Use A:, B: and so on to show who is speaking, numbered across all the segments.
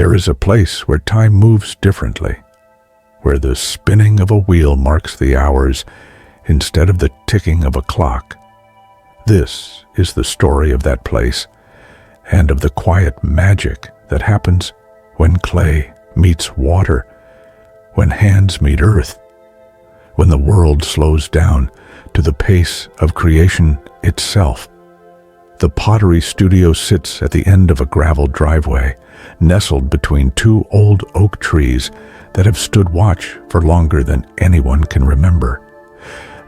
A: There is a place where time moves differently, where the spinning of a wheel marks the hours instead of the ticking of a clock. This is the story of that place and of the quiet magic that happens when clay meets water, when hands meet earth, when the world slows down to the pace of creation itself. The pottery studio sits at the end of a gravel driveway, nestled between two old oak trees that have stood watch for longer than anyone can remember.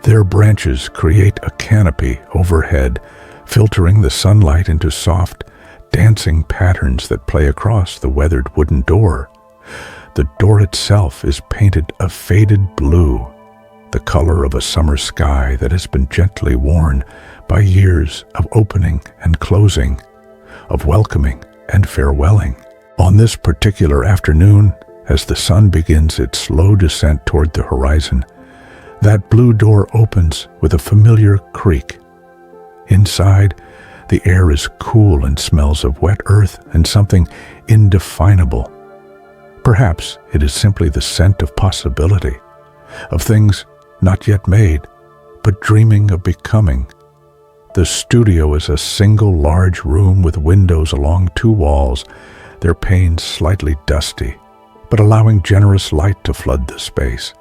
A: Their branches create a canopy overhead, filtering the sunlight into soft, dancing patterns that play across the weathered wooden door. The door itself is painted a faded blue, the color of a summer sky that has been gently worn by years of opening and closing, of welcoming and farewelling. On this particular afternoon, as the sun begins its slow descent toward the horizon, that blue door opens with a familiar creak. Inside, the air is cool and smells of wet earth and something indefinable. Perhaps it is simply the scent of possibility, of things not yet made, but dreaming of becoming. The studio is a single large room with windows along two walls, their panes slightly dusty, but allowing generous light to flood the space.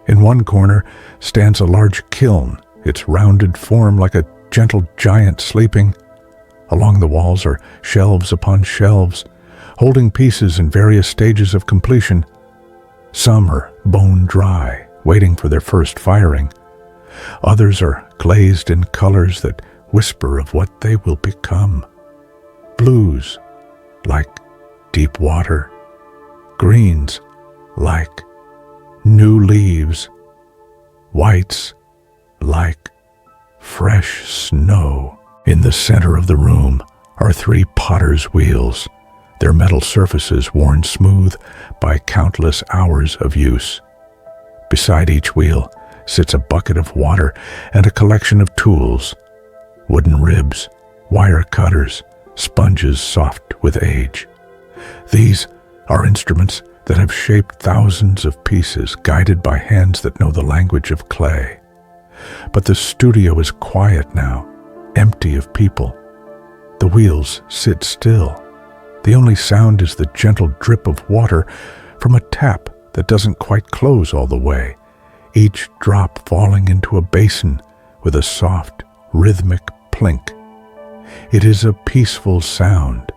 A: In one corner stands a large kiln, its rounded form like a gentle giant sleeping. Along the walls are shelves upon shelves, holding pieces in various stages of completion. Some are bone dry, waiting for their first firing. Others are glazed in colors that whisper of what they will become. Blues, like deep water. Greens, like new leaves. Whites, like fresh snow. In the center of the room are three potter's wheels, their metal surfaces worn smooth by countless hours of use. Beside each wheel sits a bucket of water and a collection of tools, wooden ribs, wire cutters, sponges soft with age. These are instruments that have shaped thousands of pieces, guided by hands that know the language of clay. But the studio is quiet now, empty of people. The wheels sit still. The only sound is the gentle drip of water from a tap that doesn't quite close all the way, each drop falling into a basin with a soft, rhythmic plink. It is a peaceful sound,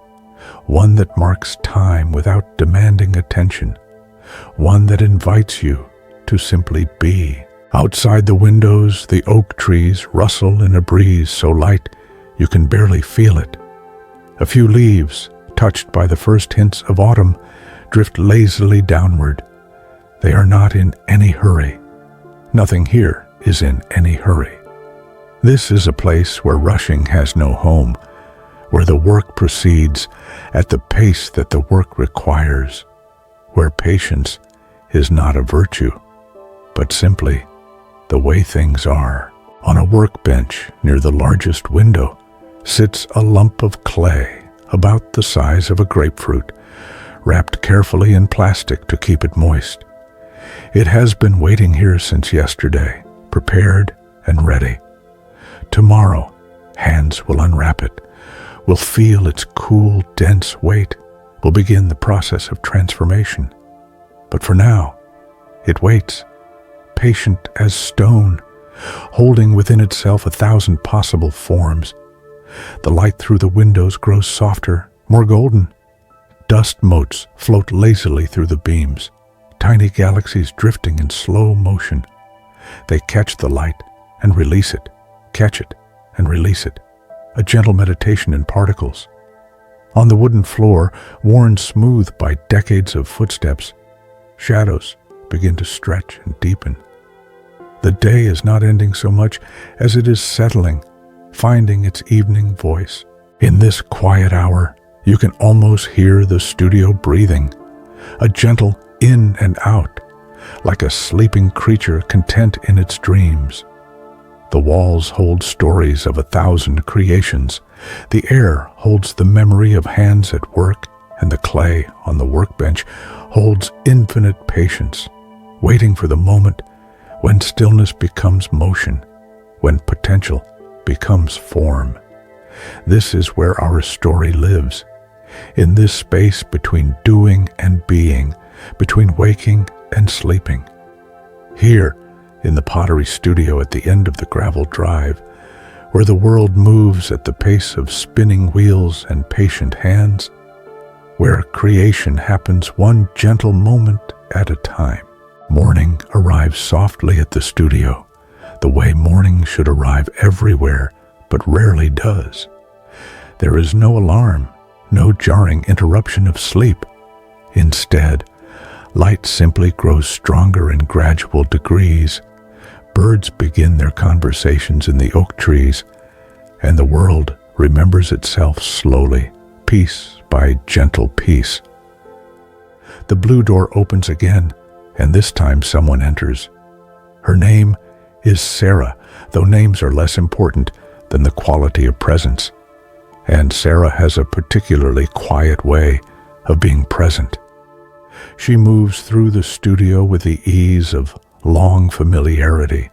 A: one that marks time without demanding attention, one that invites you to simply be. Outside the windows, the oak trees rustle in a breeze so light you can barely feel it. A few leaves, touched by the first hints of autumn, drift lazily downward. They are not in any hurry. Nothing here is in any hurry. This is a place where rushing has no home, where the work proceeds at the pace that the work requires, where patience is not a virtue, but simply the way things are. On a workbench near the largest window sits a lump of clay about the size of a grapefruit, wrapped carefully in plastic to keep it moist. It has been waiting here since yesterday, prepared and ready. Tomorrow, hands will unwrap it, will feel its cool, dense weight, will begin the process of transformation. But for now, it waits, patient as stone, holding within itself 1,000 possible forms. The light through the windows grows softer, more golden. Dust motes float lazily through the beams, tiny galaxies drifting in slow motion. They catch the light and release it, catch it and release it, a gentle meditation in particles. On the wooden floor, worn smooth by decades of footsteps, shadows begin to stretch and deepen. The day is not ending so much as it is settling, finding its evening voice. In this quiet hour, you can almost hear the studio breathing, a gentle in and out, like a sleeping creature content in its dreams. The walls hold stories of 1,000 creations. The air holds the memory of hands at work and the clay on the workbench holds infinite patience, waiting for the moment when stillness becomes motion, when potential becomes form. This is where our story lives, in this space between doing and being, between waking and sleeping. Here, in the pottery studio at the end of the gravel drive, where the world moves at the pace of spinning wheels and patient hands, where creation happens one gentle moment at a time. Morning arrives softly at the studio, the way morning should arrive everywhere, but rarely does. There is no alarm, no jarring interruption of sleep. Instead, light simply grows stronger in gradual degrees. Birds begin their conversations in the oak trees, and the world remembers itself slowly, piece by gentle piece. The blue door opens again, and this time someone enters. Her name is Sarah, though names are less important than the quality of presence. And Sarah has a particularly quiet way of being present. She moves through the studio with the ease of long familiarity,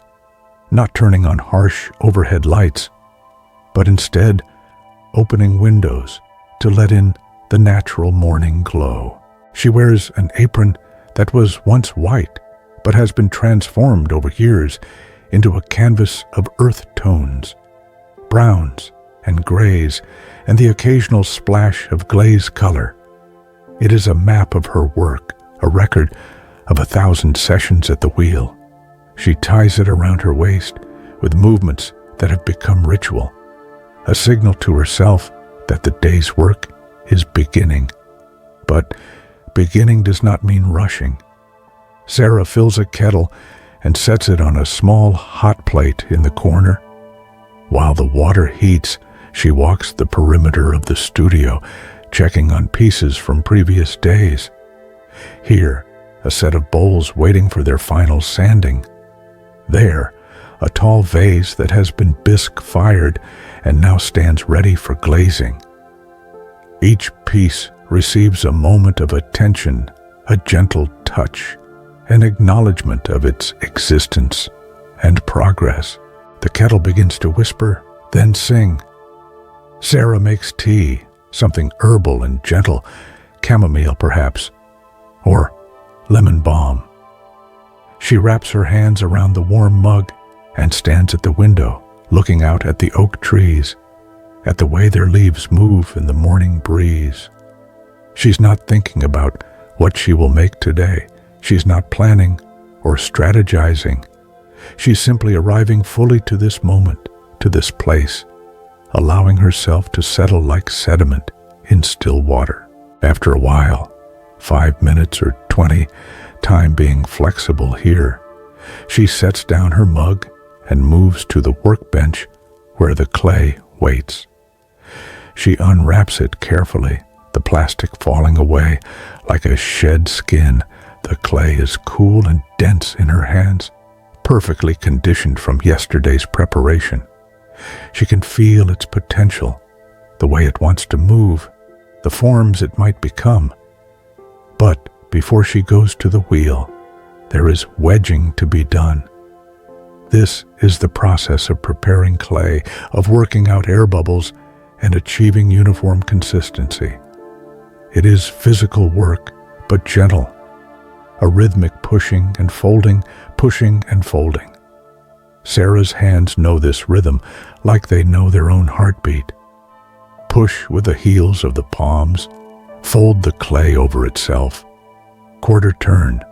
A: not turning on harsh overhead lights, but instead opening windows to let in the natural morning glow. She wears an apron that was once white, but has been transformed over years into a canvas of earth tones, browns and grays, and the occasional splash of glaze color. It is a map of her work, a record of 1,000 sessions at the wheel. She ties it around her waist with movements that have become ritual, a signal to herself that the day's work is beginning. But beginning does not mean rushing. Sarah fills a kettle and sets it on a small hot plate in the corner. While the water heats, she walks the perimeter of the studio, checking on pieces from previous days. Here, a set of bowls waiting for their final sanding. There, a tall vase that has been bisque fired and now stands ready for glazing. Each piece receives a moment of attention, a gentle touch, an acknowledgement of its existence and progress. The kettle begins to whisper, then sing. Sarah makes tea, something herbal and gentle, chamomile perhaps, or lemon balm. She wraps her hands around the warm mug and stands at the window, looking out at the oak trees, at the way their leaves move in the morning breeze. She's not thinking about what she will make today. She's not planning or strategizing. She's simply arriving fully to this moment, to this place, allowing herself to settle like sediment in still water. After a while, 5 minutes or 20, time being flexible here, she sets down her mug and moves to the workbench where the clay waits. She unwraps it carefully, the plastic falling away like a shed skin. The clay is cool and dense in her hands, perfectly conditioned from yesterday's preparation. She can feel its potential, the way it wants to move, the forms it might become. But before she goes to the wheel, there is wedging to be done. This is the process of preparing clay, of working out air bubbles and achieving uniform consistency. It is physical work, but gentle, a rhythmic pushing and folding, pushing and folding. Sarah's hands know this rhythm like they know their own heartbeat. Push with the heels of the palms, fold the clay over itself. Quarter turn,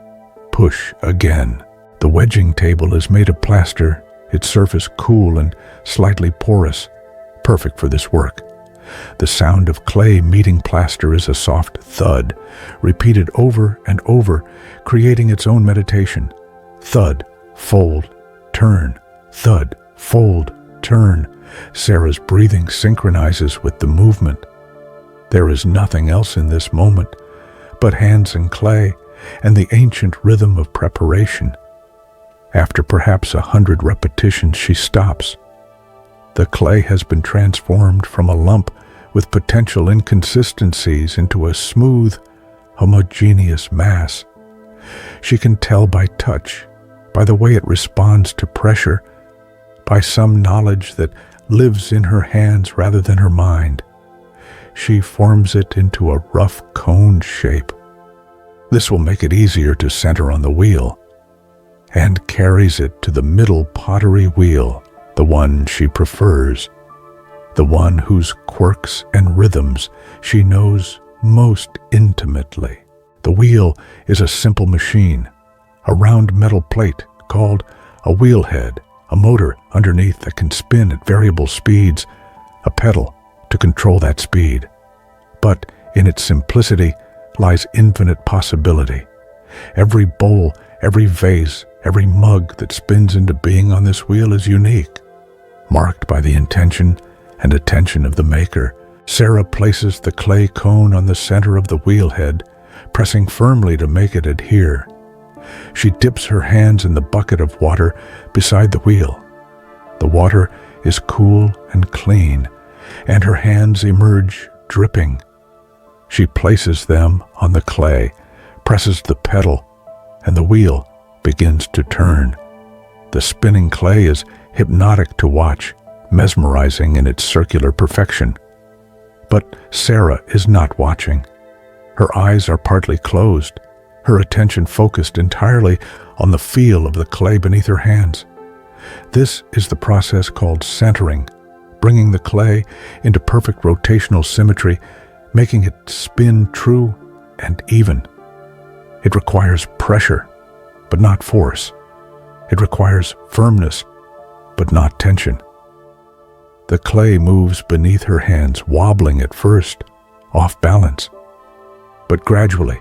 A: push again. The wedging table is made of plaster, its surface cool and slightly porous, perfect for this work. The sound of clay meeting plaster is a soft thud, repeated over and over, creating its own meditation. Thud, fold, turn, thud, fold, turn. Sarah's breathing synchronizes with the movement. There is nothing else in this moment but hands and clay and the ancient rhythm of preparation. After perhaps 100 repetitions, she stops. The clay has been transformed from a lump with potential inconsistencies into a smooth, homogeneous mass. She can tell by touch, by the way it responds to pressure, by some knowledge that lives in her hands rather than her mind. She forms it into a rough cone shape. This will make it easier to center on the wheel, and carries it to the middle pottery wheel, the one she prefers, the one whose quirks and rhythms she knows most intimately. The wheel is a simple machine, a round metal plate called a wheel head, a motor underneath that can spin at variable speeds, a pedal to control that speed. But in its simplicity lies infinite possibility. Every bowl, every vase, every mug that spins into being on this wheel is unique, marked by the intention and attention of the maker. Sarah places the clay cone on the center of the wheel head, pressing firmly to make it adhere. She dips her hands in the bucket of water beside the wheel. The water is cool and clean, and her hands emerge dripping. She places them on the clay, presses the pedal, and the wheel begins to turn. The spinning clay is hypnotic to watch, mesmerizing in its circular perfection. But Sarah is not watching. Her eyes are partly closed, her attention focused entirely on the feel of the clay beneath her hands. This is the process called centering, bringing the clay into perfect rotational symmetry, making it spin true and even. It requires pressure, but not force. It requires firmness, but not tension. The clay moves beneath her hands, wobbling at first, off balance. But gradually,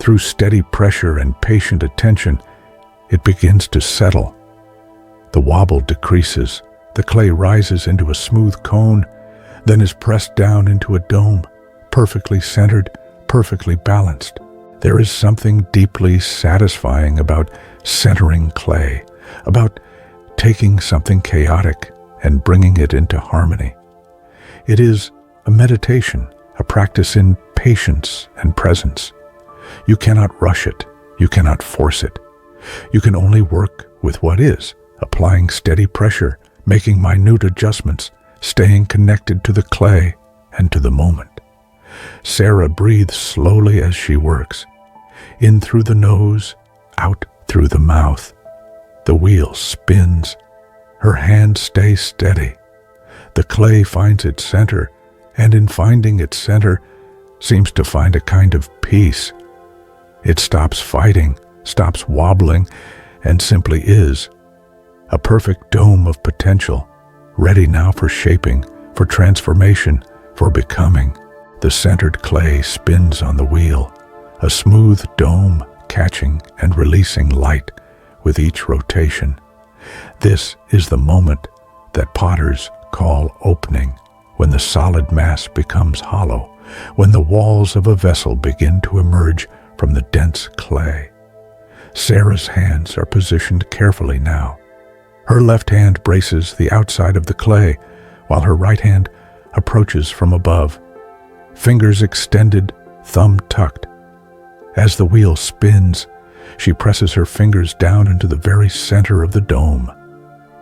A: through steady pressure and patient attention, it begins to settle. The wobble decreases, the clay rises into a smooth cone, then is pressed down into a dome, perfectly centered, perfectly balanced. There is something deeply satisfying about centering clay, about taking something chaotic and bringing it into harmony. It is a meditation, a practice in patience and presence. You cannot rush it, you cannot force it. You can only work with what is, applying steady pressure, making minute adjustments, staying connected to the clay and to the moment. Sarah breathes slowly as she works, in through the nose, out through the mouth. The wheel spins. Her hands stay steady. The clay finds its center, and in finding its center, seems to find a kind of peace. It stops fighting, stops wobbling, and simply is. A perfect dome of potential, ready now for shaping, for transformation, for becoming. The centered clay spins on the wheel, a smooth dome catching and releasing light with each rotation. This is the moment that potters call opening, when the solid mass becomes hollow, when the walls of a vessel begin to emerge from the dense clay. Sarah's hands are positioned carefully now. Her left hand braces the outside of the clay, while her right hand approaches from above, fingers extended, thumb tucked. As the wheel spins, she presses her fingers down into the very center of the dome.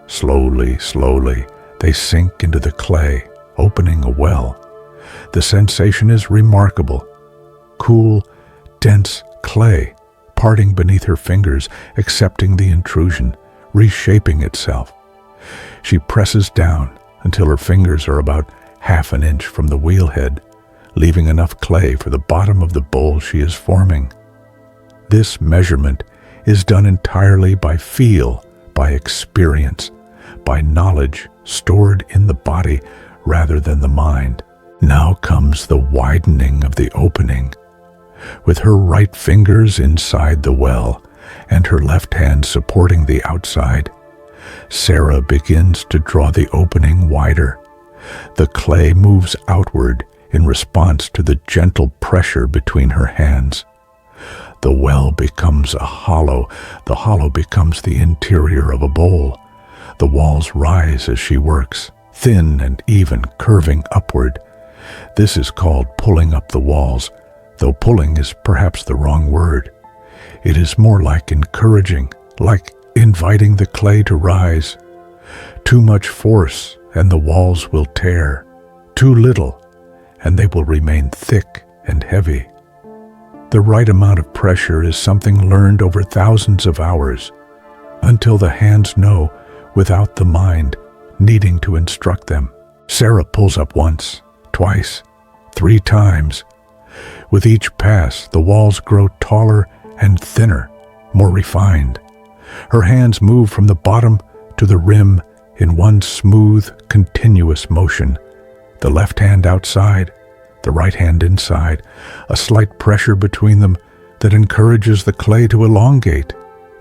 A: Slowly, slowly, they sink into the clay, opening a well. The sensation is remarkable. Cool, dense clay, parting beneath her fingers, accepting the intrusion, reshaping itself. She presses down until her fingers are about half an inch from the wheel head, leaving enough clay for the bottom of the bowl she is forming. This measurement is done entirely by feel, by experience, by knowledge stored in the body rather than the mind. Now comes the widening of the opening. With her right fingers inside the well and her left hand supporting the outside, Sarah begins to draw the opening wider. The clay moves outward in response to the gentle pressure between her hands. The well becomes a hollow. The hollow becomes the interior of a bowl. The walls rise as she works, thin and even, curving upward. This is called pulling up the walls, though pulling is perhaps the wrong word. It is more like encouraging, like inviting the clay to rise. Too much force and the walls will tear. Too little and they will remain thick and heavy. The right amount of pressure is something learned over thousands of hours, until the hands know without the mind needing to instruct them. Sarah pulls up once, twice, 3 times. With each pass, the walls grow taller and thinner, more refined. Her hands move from the bottom to the rim in one smooth, continuous motion. The left hand outside, the right hand inside, a slight pressure between them that encourages the clay to elongate,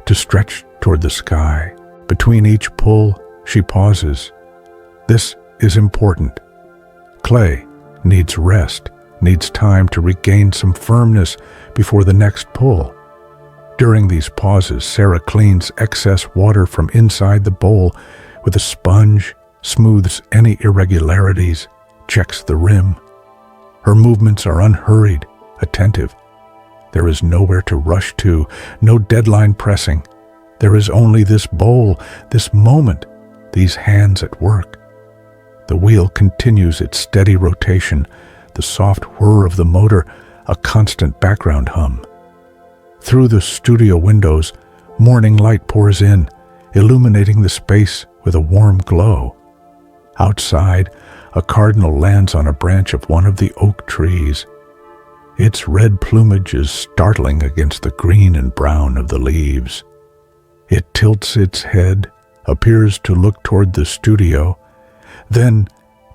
A: to stretch toward the sky. Between each pull, she pauses. This is important. Clay needs rest, needs time to regain some firmness before the next pull. During these pauses, Sarah cleans excess water from inside the bowl with a sponge, smooths any irregularities, checks the rim. Her movements are unhurried, attentive. There is nowhere to rush to, no deadline pressing. There is only this bowl, this moment, these hands at work. The wheel continues its steady rotation, the soft whir of the motor, a constant background hum. Through the studio windows, morning light pours in, illuminating the space with a warm glow. Outside, a cardinal lands on a branch of one of the oak trees. Its red plumage is startling against the green and brown of the leaves. It tilts its head, appears to look toward the studio, then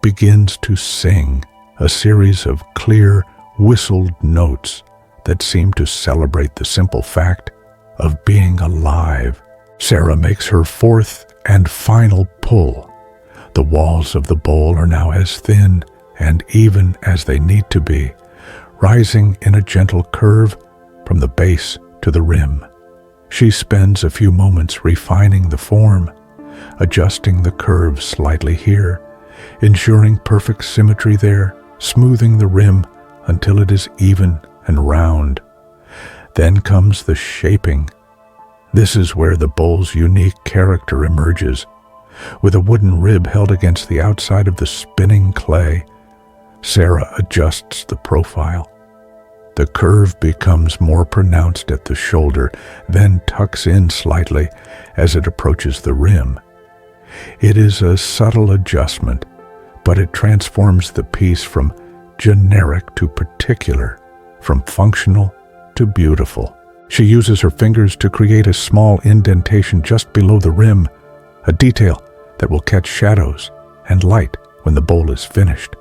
A: begins to sing a series of clear, whistled notes that seem to celebrate the simple fact of being alive. Sarah makes her 4th and final pull. The walls of the bowl are now as thin and even as they need to be, rising in a gentle curve from the base to the rim. She spends a few moments refining the form, adjusting the curve slightly here, ensuring perfect symmetry there, smoothing the rim until it is even and round. Then comes the shaping. This is where the bowl's unique character emerges. With a wooden rib held against the outside of the spinning clay, Sarah adjusts the profile. The curve becomes more pronounced at the shoulder, then tucks in slightly as it approaches the rim. It is a subtle adjustment, but it transforms the piece from generic to particular, from functional to beautiful. She uses her fingers to create a small indentation just below the rim, a detail that will catch shadows and light when the bowl is finished.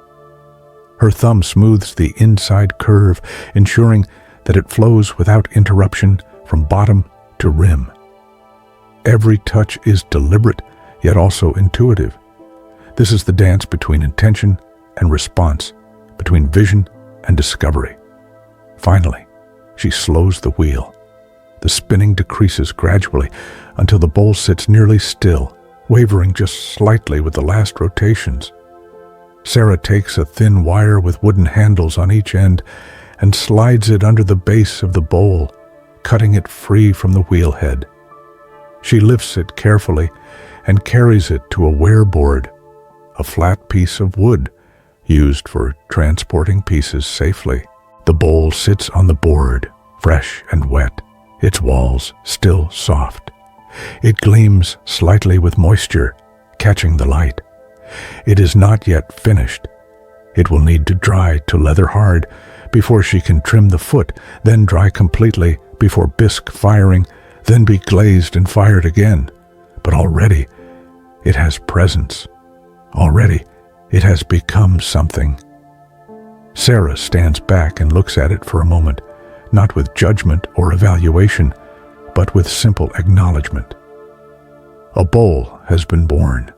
A: Her thumb smooths the inside curve, ensuring that it flows without interruption from bottom to rim. Every touch is deliberate, yet also intuitive. This is the dance between intention and response, between vision and discovery. Finally, she slows the wheel. The spinning decreases gradually until the bowl sits nearly still, wavering just slightly with the last rotations. Sarah takes a thin wire with wooden handles on each end and slides it under the base of the bowl, cutting it free from the wheel head. She lifts it carefully and carries it to a wear board, a flat piece of wood used for transporting pieces safely. The bowl sits on the board, fresh and wet, its walls still soft. It gleams slightly with moisture, catching the light. It is not yet finished. It will need to dry to leather hard before she can trim the foot, then dry completely before bisque firing, then be glazed and fired again. But already it has presence. Already it has become something. Sarah stands back and looks at it for a moment, not with judgment or evaluation, but with simple acknowledgement. A bowl has been born.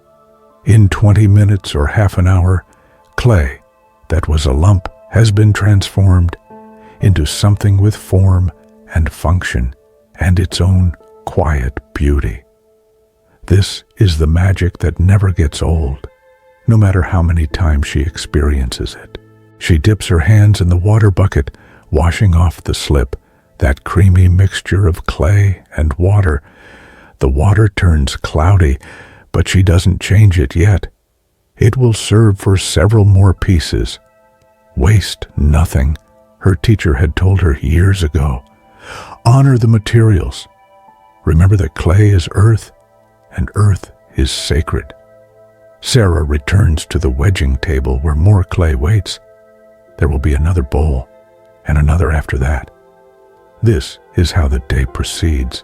A: In 20 minutes or half an hour, clay that was a lump has been transformed into something with form and function and its own quiet beauty. This is the magic that never gets old, no matter how many times she experiences it. She dips her hands in the water bucket, washing off the slip, that creamy mixture of clay and water. The water turns cloudy, but she doesn't change it yet. It will serve for several more pieces. Waste nothing, her teacher had told her years ago. Honor the materials. Remember that clay is earth, and earth is sacred. Sarah returns to the wedging table where more clay waits. There will be another bowl, and another after that. This is how the day proceeds.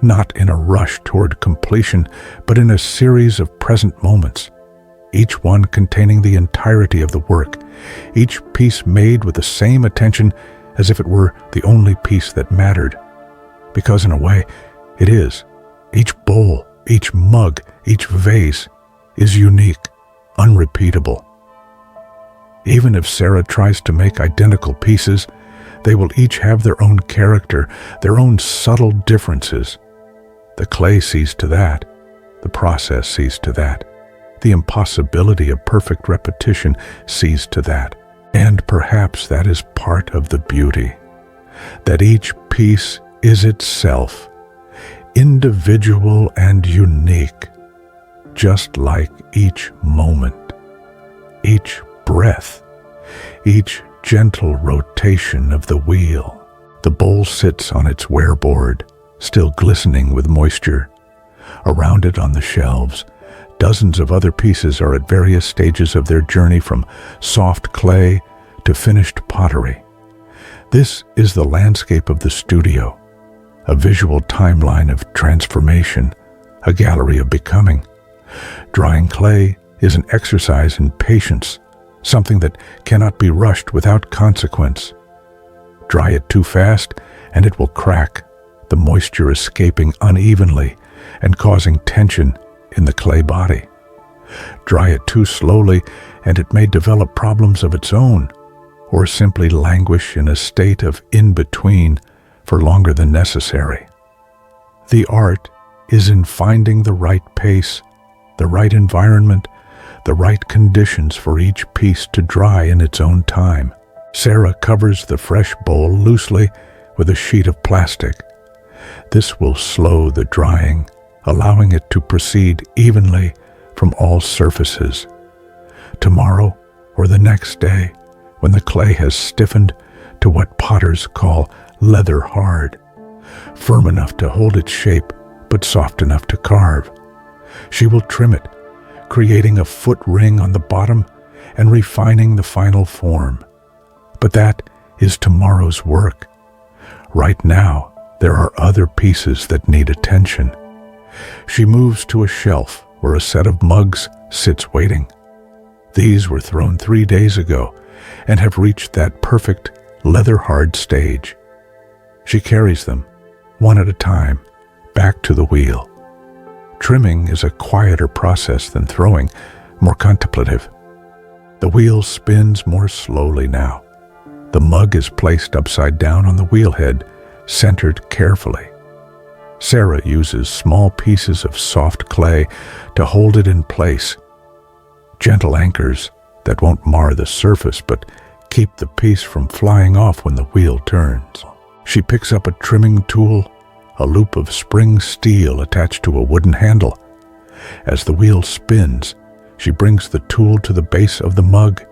A: Not in a rush toward completion, but in a series of present moments, each one containing the entirety of the work, each piece made with the same attention as if it were the only piece that mattered. Because in a way, it is. Each bowl, each mug, each vase is unique, unrepeatable. Even if Sarah tries to make identical pieces, they will each have their own character, their own subtle differences. The clay sees to that. The process sees to that. The impossibility of perfect repetition sees to that. And perhaps that is part of the beauty, that each piece is itself, individual and unique, just like each moment, each breath, each gentle rotation of the wheel. The bowl sits on its wearboard, still glistening with moisture. Around it on the shelves, dozens of other pieces are at various stages of their journey from soft clay to finished pottery. This is the landscape of the studio, a visual timeline of transformation, a gallery of becoming. Drying clay is an exercise in patience, something that cannot be rushed without consequence. Dry it too fast and it will crack, the moisture escaping unevenly and causing tension in the clay body. Dry it too slowly and it may develop problems of its own, or simply languish in a state of in-between for longer than necessary. The art is in finding the right pace, the right environment, the right conditions for each piece to dry in its own time. Sarah covers the fresh bowl loosely with a sheet of plastic. This will slow the drying, allowing it to proceed evenly from all surfaces. Tomorrow or the next day, when the clay has stiffened to what potters call leather hard, firm enough to hold its shape but soft enough to carve, she will trim it, creating a foot ring on the bottom and refining the final form. But that is tomorrow's work. Right now, there are other pieces that need attention. She moves to a shelf where a set of mugs sits waiting. These were thrown 3 days ago and have reached that perfect leather-hard stage. She carries them, one at a time, back to the wheel. Trimming is a quieter process than throwing, more contemplative. The wheel spins more slowly now. The mug is placed upside down on the wheelhead, centered carefully. Sarah uses small pieces of soft clay to hold it in place. Gentle anchors that won't mar the surface but keep the piece from flying off when the wheel turns. She picks up a trimming tool, a loop of spring steel attached to a wooden handle. As the wheel spins, she brings the tool to the base of the mug,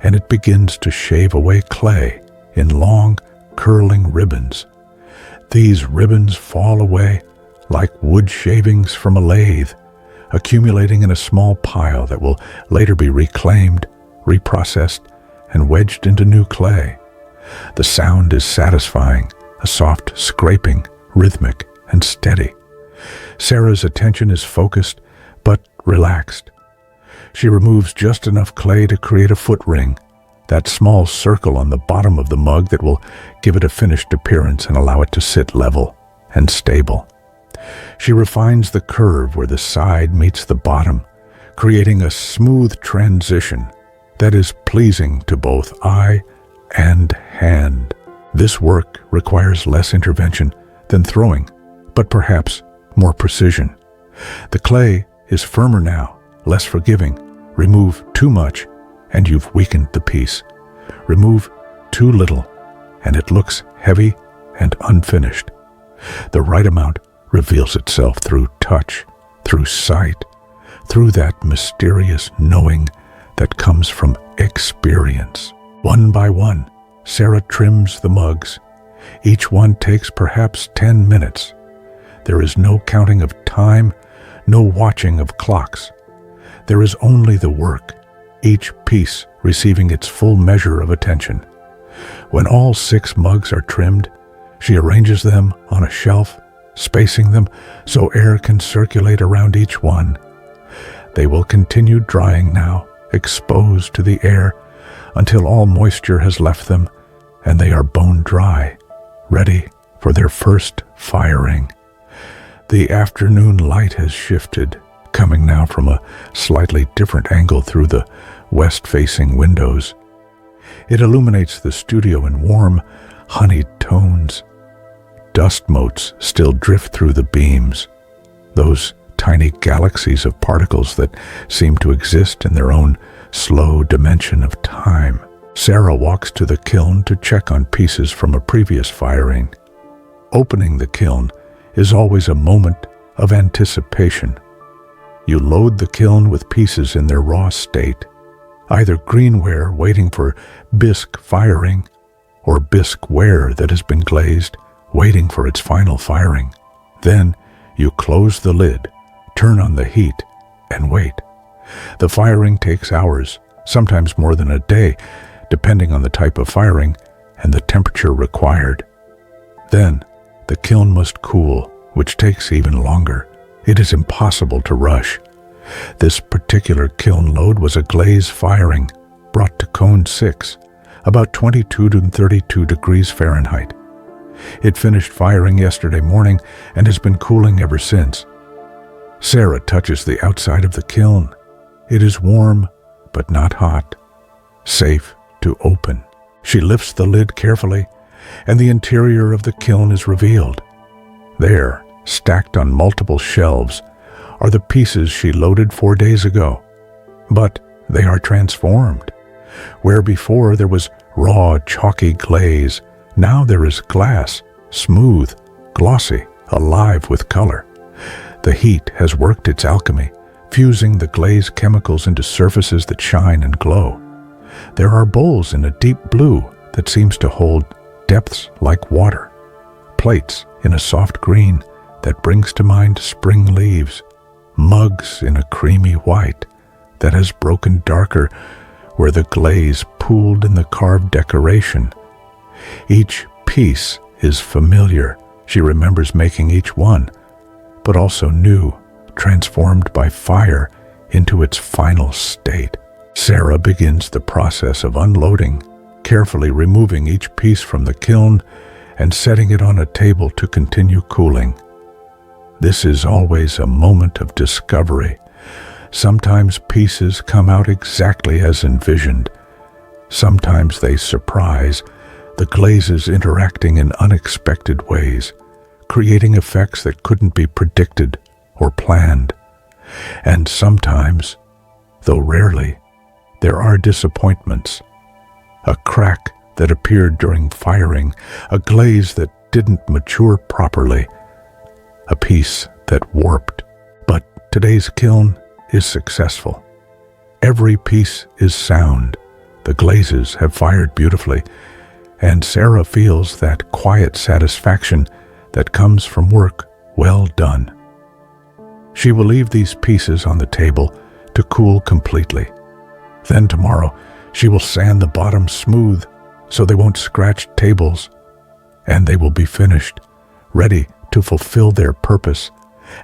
A: and it begins to shave away clay in long, curling ribbons. These ribbons fall away like wood shavings from a lathe, accumulating in a small pile that will later be reclaimed, reprocessed, and wedged into new clay. The sound is satisfying, a soft scraping, rhythmic and steady. Sarah's attention is focused but relaxed. She removes just enough clay to create a foot ring, that small circle on the bottom of the mug that will give it a finished appearance and allow it to sit level and stable. She refines the curve where the side meets the bottom, creating a smooth transition that is pleasing to both eye and hand. This work requires less intervention than throwing, but perhaps more precision. The clay is firmer now, less forgiving. Remove too much, and you've weakened the piece. Remove too little, and it looks heavy and unfinished. The right amount reveals itself through touch, through sight, through that mysterious knowing that comes from experience. One by one, Sarah trims the mugs. Each one takes perhaps 10 minutes. There is no counting of time, no watching of clocks. There is only the work, each piece receiving its full measure of attention. When all 6 mugs are trimmed, she arranges them on a shelf, spacing them so air can circulate around each one. They will continue drying now, exposed to the air, until all moisture has left them and they are bone dry, ready for their first firing. The afternoon light has shifted, coming now from a slightly different angle through the west-facing windows. It illuminates the studio in warm, honeyed tones. Dust motes still drift through the beams, those tiny galaxies of particles that seem to exist in their own slow dimension of time. Sarah walks to the kiln to check on pieces from a previous firing. Opening the kiln is always a moment of anticipation. You load the kiln with pieces in their raw state, either greenware waiting for bisque firing, or bisque ware that has been glazed, waiting for its final firing. Then you close the lid, turn on the heat, and wait. The firing takes hours, sometimes more than a day, depending on the type of firing and the temperature required. Then the kiln must cool, which takes even longer. It is impossible to rush. This particular kiln load was a glaze firing, brought to cone 6, about 22 to 32 degrees Fahrenheit. It finished firing yesterday morning and has been cooling ever since. Sarah touches the outside of the kiln. It is warm, but not hot, safe to open. She lifts the lid carefully, and the interior of the kiln is revealed. There, stacked on multiple shelves, are the pieces she loaded 4 days ago. But they are transformed. Where before there was raw, chalky glaze, now there is glass, smooth, glossy, alive with color. The heat has worked its alchemy, fusing the glaze chemicals into surfaces that shine and glow. There are bowls in a deep blue that seems to hold depths like water, plates in a soft green that brings to mind spring leaves, mugs in a creamy white that has broken darker where the glaze pooled in the carved decoration. Each piece is familiar. She remembers making each one, but also new, transformed by fire into its final state. Sarah begins the process of unloading, carefully removing each piece from the kiln and setting it on a table to continue cooling. This is always a moment of discovery. Sometimes pieces come out exactly as envisioned. Sometimes they surprise, the glazes interacting in unexpected ways, creating effects that couldn't be predicted or planned. And sometimes, though rarely, there are disappointments. A crack that appeared during firing, a glaze that didn't mature properly, a piece that warped. But today's kiln is successful. Every piece is sound. The glazes have fired beautifully, and Sarah feels that quiet satisfaction that comes from work well done. She will leave these pieces on the table to cool completely. Then tomorrow, she will sand the bottom smooth so they won't scratch tables, and they will be finished, ready to fulfill their purpose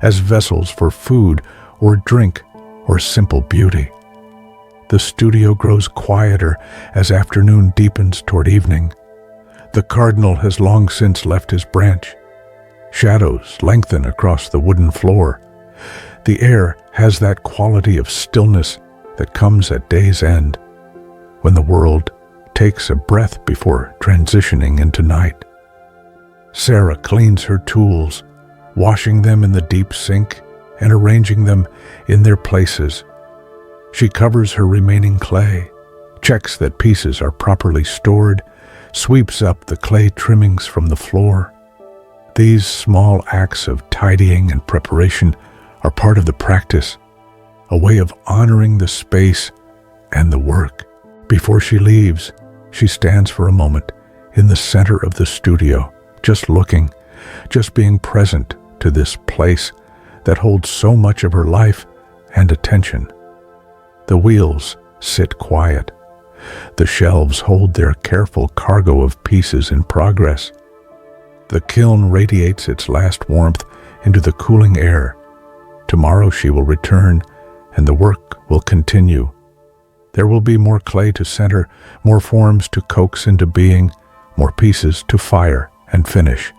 A: as vessels for food or drink or simple beauty. The studio grows quieter as afternoon deepens toward evening. The cardinal has long since left his branch. Shadows lengthen across the wooden floor. The air has that quality of stillness that comes at day's end, when the world takes a breath before transitioning into night. Sarah cleans her tools, washing them in the deep sink and arranging them in their places. She covers her remaining clay, checks that pieces are properly stored, sweeps up the clay trimmings from the floor. These small acts of tidying and preparation are part of the practice, a way of honoring the space and the work. Before she leaves, she stands for a moment in the center of the studio, just looking, just being present to this place that holds so much of her life and attention. The wheels sit quiet. The shelves hold their careful cargo of pieces in progress. The kiln radiates its last warmth into the cooling air. Tomorrow she will return, and the work will continue. There will be more clay to center, more forms to coax into being, more pieces to fire and finish.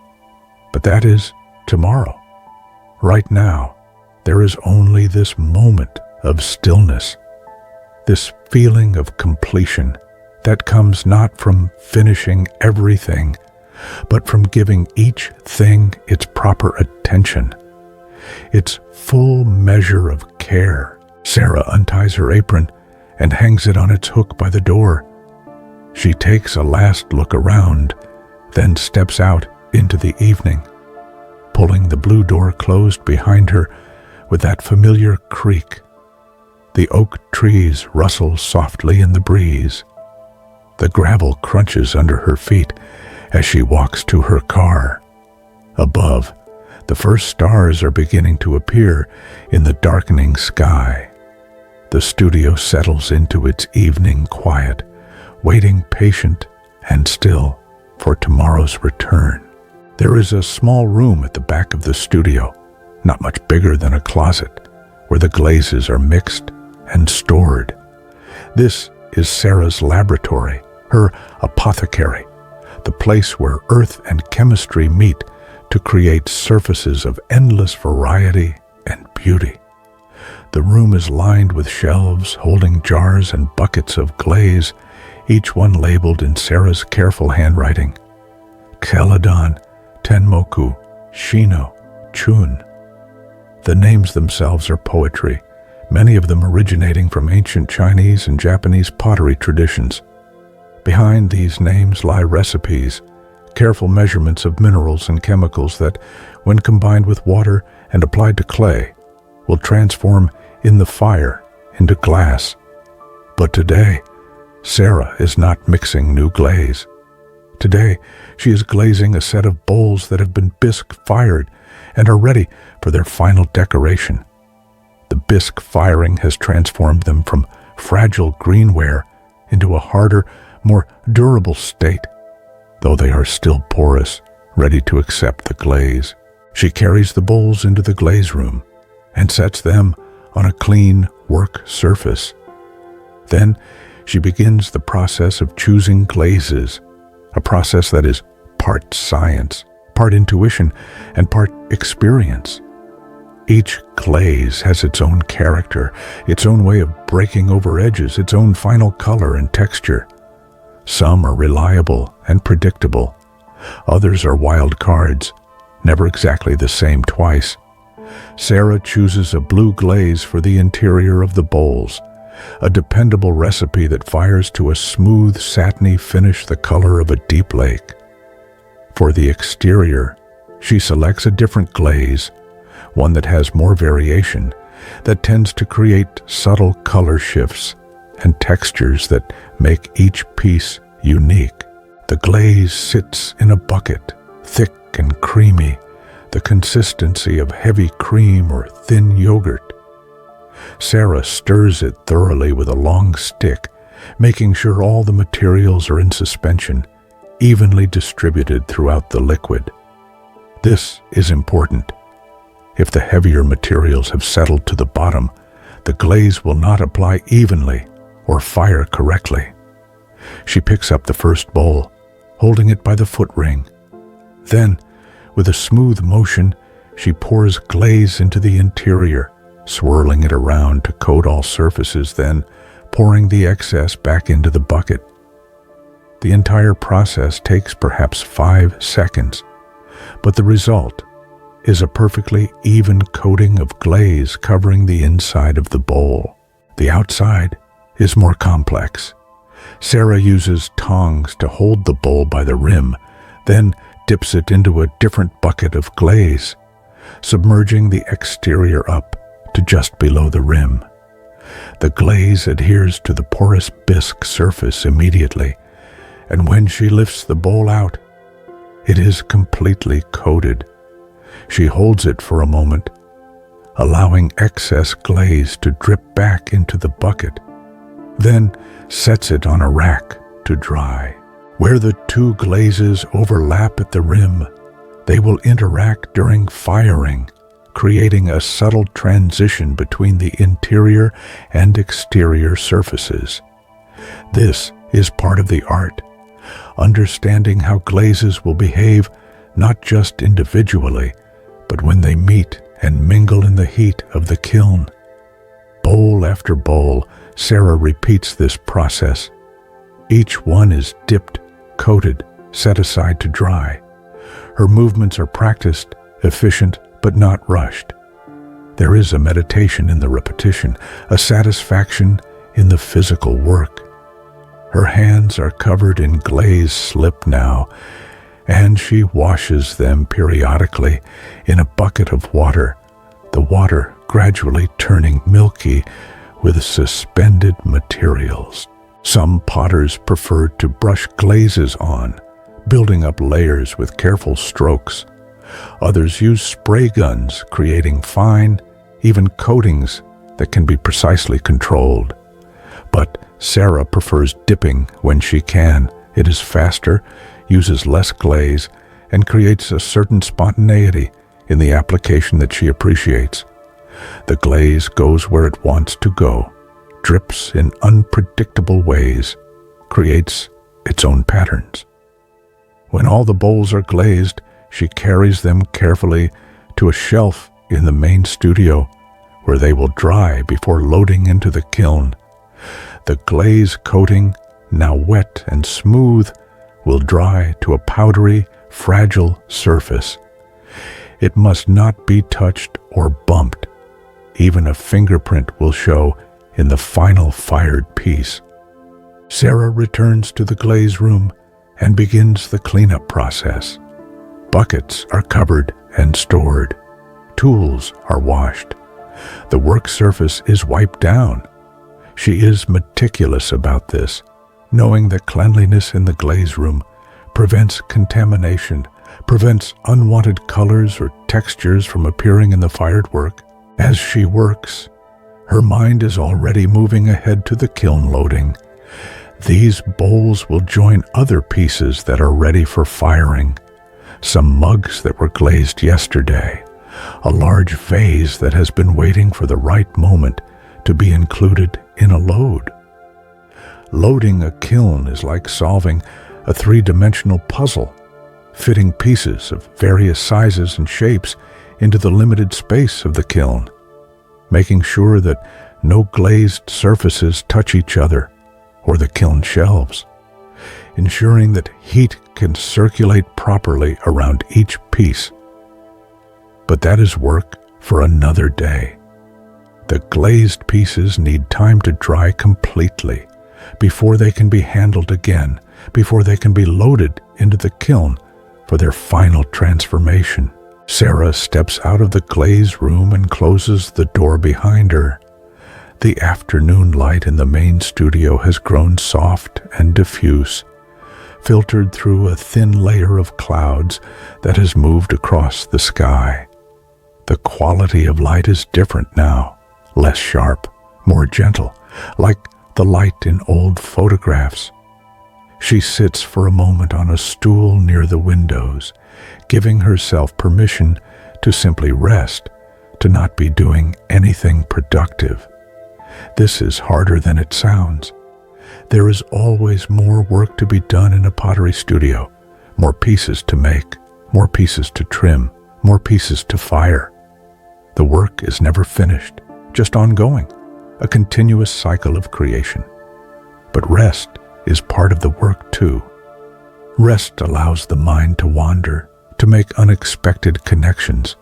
A: But that is tomorrow. Right now, there is only this moment of stillness, this feeling of completion that comes not from finishing everything, but from giving each thing its proper attention, its full measure of care. Sarah unties her apron and hangs it on its hook by the door. She takes a last look around, then steps out into the evening, pulling the blue door closed behind her with that familiar creak. The oak trees rustle softly in the breeze. The gravel crunches under her feet as she walks to her car. Above, the first stars are beginning to appear in the darkening sky. The studio settles into its evening quiet, waiting patient and still for tomorrow's return. There is a small room at the back of the studio, not much bigger than a closet, where the glazes are mixed and stored. This is Sarah's laboratory, her apothecary, the place where earth and chemistry meet to create surfaces of endless variety and beauty. The room is lined with shelves holding jars and buckets of glaze, each one labeled in Sarah's careful handwriting. Celadon, Tenmoku, Shino, Chun. The names themselves are poetry, many of them originating from ancient Chinese and Japanese pottery traditions. Behind these names lie recipes, careful measurements of minerals and chemicals that, when combined with water and applied to clay, will transform in the fire into glass. But today, Sarah is not mixing new glaze. Today, she is glazing a set of bowls that have been bisque fired and are ready for their final decoration. The bisque firing has transformed them from fragile greenware into a harder, more durable state, though they are still porous, ready to accept the glaze. She carries the bowls into the glaze room and sets them on a clean work surface. Then she begins the process of choosing glazes, a process that is part science, part intuition, and part experience. Each glaze has its own character, its own way of breaking over edges, its own final color and texture. Some are reliable and predictable. Others are wild cards, never exactly the same twice. Sarah chooses a blue glaze for the interior of the bowls, a dependable recipe that fires to a smooth, satiny finish the color of a deep lake. For the exterior, she selects a different glaze, one that has more variation, that tends to create subtle color shifts and textures that make each piece unique. The glaze sits in a bucket, thick and creamy, the consistency of heavy cream or thin yogurt. Sarah stirs it thoroughly with a long stick, making sure all the materials are in suspension, evenly distributed throughout the liquid. This is important. If the heavier materials have settled to the bottom, the glaze will not apply evenly or fire correctly. She picks up the first bowl, holding it by the foot ring. Then, with a smooth motion, she pours glaze into the interior, swirling it around to coat all surfaces, then pouring the excess back into the bucket. The entire process takes perhaps 5 seconds, but the result is a perfectly even coating of glaze covering the inside of the bowl. The outside is more complex. Sarah uses tongs to hold the bowl by the rim, then dips it into a different bucket of glaze, submerging the exterior up to just below the rim. The glaze adheres to the porous bisque surface immediately, and when she lifts the bowl out, it is completely coated. She holds it for a moment, allowing excess glaze to drip back into the bucket, then sets it on a rack to dry. Where the two glazes overlap at the rim, they will interact during firing, creating a subtle transition between the interior and exterior surfaces. This is part of the art, understanding how glazes will behave not just individually, but when they meet and mingle in the heat of the kiln. Bowl after bowl, Sarah repeats this process. Each one is dipped, coated, set aside to dry. Her movements are practiced, efficient, but not rushed. There is a meditation in the repetition, a satisfaction in the physical work. Her hands are covered in glaze slip now, and she washes them periodically in a bucket of water, the water gradually turning milky with suspended materials. Some potters prefer to brush glazes on, building up layers with careful strokes. Others use spray guns, creating fine, even coatings that can be precisely controlled. But Sarah prefers dipping when she can. It is faster, uses less glaze, and creates a certain spontaneity in the application that she appreciates. The glaze goes where it wants to go, drips in unpredictable ways, creates its own patterns. When all the bowls are glazed, she carries them carefully to a shelf in the main studio, where they will dry before loading into the kiln. The glaze coating, now wet and smooth, will dry to a powdery, fragile surface. It must not be touched or bumped. Even a fingerprint will show in the final fired piece. Sarah returns to the glaze room and begins the cleanup process. Buckets are covered and stored. Tools are washed. The work surface is wiped down. She is meticulous about this, knowing that cleanliness in the glaze room prevents contamination, prevents unwanted colors or textures from appearing in the fired work. As she works, her mind is already moving ahead to the kiln loading. These bowls will join other pieces that are ready for firing. Some mugs that were glazed yesterday, a large vase that has been waiting for the right moment to be included in a load. Loading a kiln is like solving a three-dimensional puzzle, fitting pieces of various sizes and shapes into the limited space of the kiln, making sure that no glazed surfaces touch each other or the kiln shelves, ensuring that heat can circulate properly around each piece. But that is work for another day. The glazed pieces need time to dry completely before they can be handled again, before they can be loaded into the kiln for their final transformation. Sarah steps out of the glaze room and closes the door behind her. The afternoon light in the main studio has grown soft and diffuse, filtered through a thin layer of clouds that has moved across the sky. The quality of light is different now, less sharp, more gentle, like the light in old photographs. She sits for a moment on a stool near the windows, giving herself permission to simply rest, to not be doing anything productive. This is harder than it sounds. There is always more work to be done in a pottery studio, more pieces to make, more pieces to trim, more pieces to fire. The work is never finished, just ongoing, a continuous cycle of creation. But rest is part of the work too. Rest allows the mind to wander, to make unexpected connections,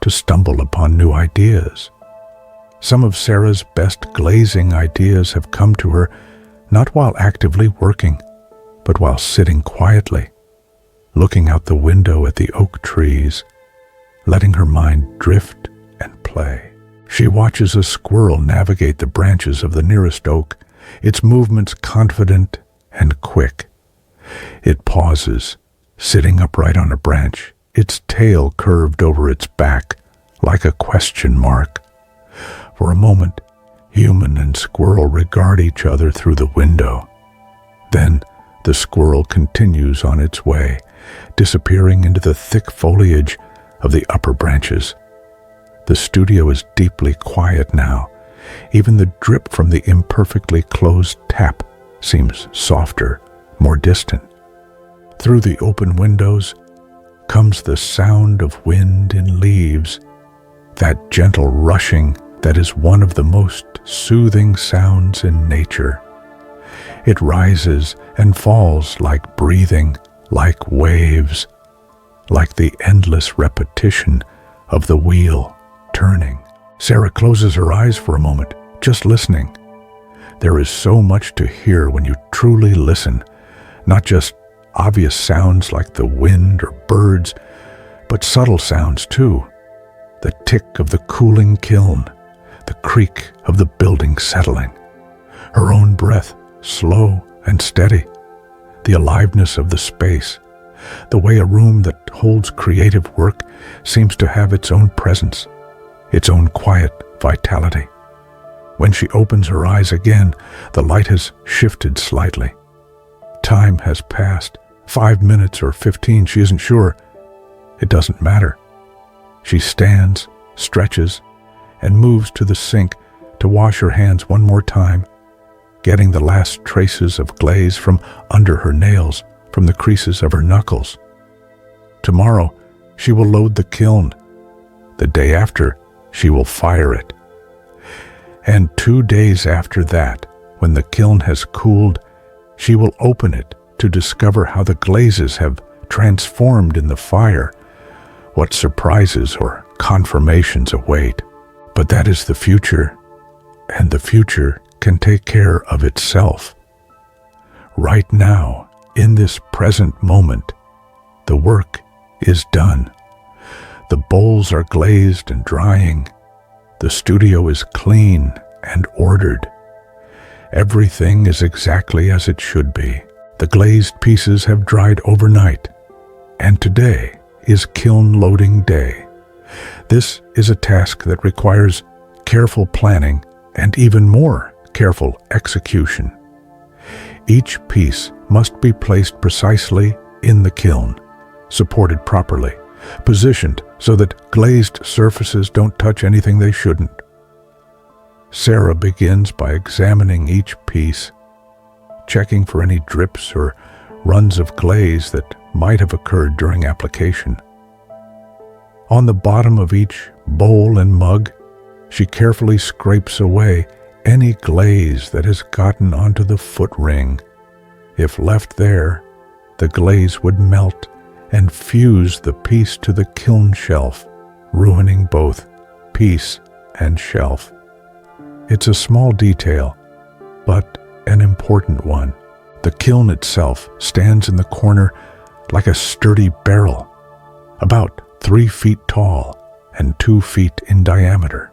A: to stumble upon new ideas. Some of Sarah's best glazing ideas have come to her not while actively working, but while sitting quietly, looking out the window at the oak trees, letting her mind drift and play. She watches a squirrel navigate the branches of the nearest oak, its movements confident and quick. It pauses, sitting upright on a branch, its tail curved over its back like a question mark. For a moment, human and squirrel regard each other through the window. Then the squirrel continues on its way, disappearing into the thick foliage of the upper branches. The studio is deeply quiet now. Even the drip from the imperfectly closed tap seems softer, more distant. Through the open windows comes the sound of wind in leaves, that gentle rushing that is one of the most soothing sounds in nature. It rises and falls like breathing, like waves, like the endless repetition of the wheel turning. Sarah closes her eyes for a moment, just listening. There is so much to hear when you truly listen, not just obvious sounds like the wind or birds, but subtle sounds too. The tick of the cooling kiln, the creak of the building settling, her own breath slow and steady, the aliveness of the space, the way a room that holds creative work seems to have its own presence, its own quiet vitality. When she opens her eyes again, the light has shifted slightly. Time has passed, 5 minutes or 15, she isn't sure. It doesn't matter. She stands, stretches, and moves to the sink to wash her hands one more time, getting the last traces of glaze from under her nails, from the creases of her knuckles. Tomorrow, she will load the kiln. The day after, she will fire it. And 2 days after that, when the kiln has cooled, she will open it to discover how the glazes have transformed in the fire, what surprises or confirmations await. But that is the future, and the future can take care of itself. Right now, in this present moment, the work is done. The bowls are glazed and drying. The studio is clean and ordered. Everything is exactly as it should be. The glazed pieces have dried overnight, and today is kiln loading day. This is a task that requires careful planning and even more careful execution. Each piece must be placed precisely in the kiln, supported properly, positioned so that glazed surfaces don't touch anything they shouldn't. Sarah begins by examining each piece, checking for any drips or runs of glaze that might have occurred during application. On the bottom of each bowl and mug, she carefully scrapes away any glaze that has gotten onto the foot ring. If left there, the glaze would melt and fuse the piece to the kiln shelf, ruining both piece and shelf. It's a small detail, but an important one. The kiln itself stands in the corner like a sturdy barrel, about 3 feet tall and 2 feet in diameter.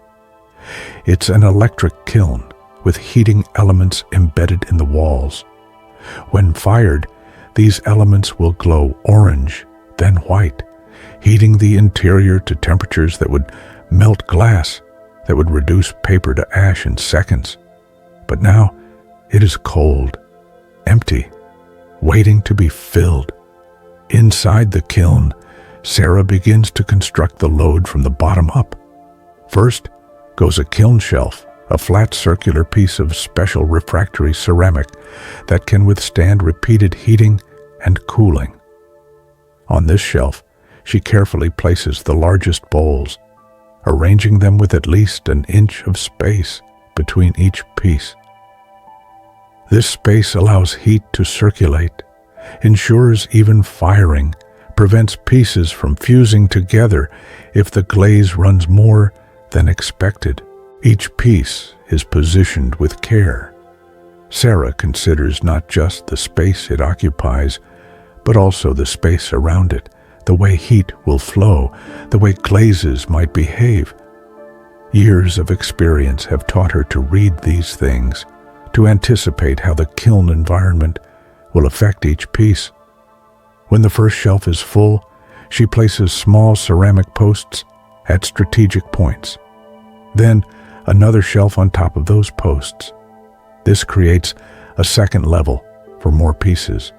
A: It's an electric kiln with heating elements embedded in the walls. When fired, these elements will glow orange, then white, heating the interior to temperatures that would melt glass, that would reduce paper to ash in seconds. But now it is cold, empty, waiting to be filled. Inside the kiln, Sarah begins to construct the load from the bottom up. First goes a kiln shelf, a flat circular piece of special refractory ceramic that can withstand repeated heating and cooling. On this shelf, she carefully places the largest bowls, arranging them with at least an inch of space between each piece. This space allows heat to circulate, ensures even firing, prevents pieces from fusing together if the glaze runs more, than expected. Each piece is positioned with care. Sarah considers not just the space it occupies, but also the space around it, the way heat will flow, the way glazes might behave. Years of experience have taught her to read these things, to anticipate how the kiln environment will affect each piece. When the first shelf is full, she places small ceramic posts at strategic points. Then another shelf on top of those posts. This creates a second level for more pieces.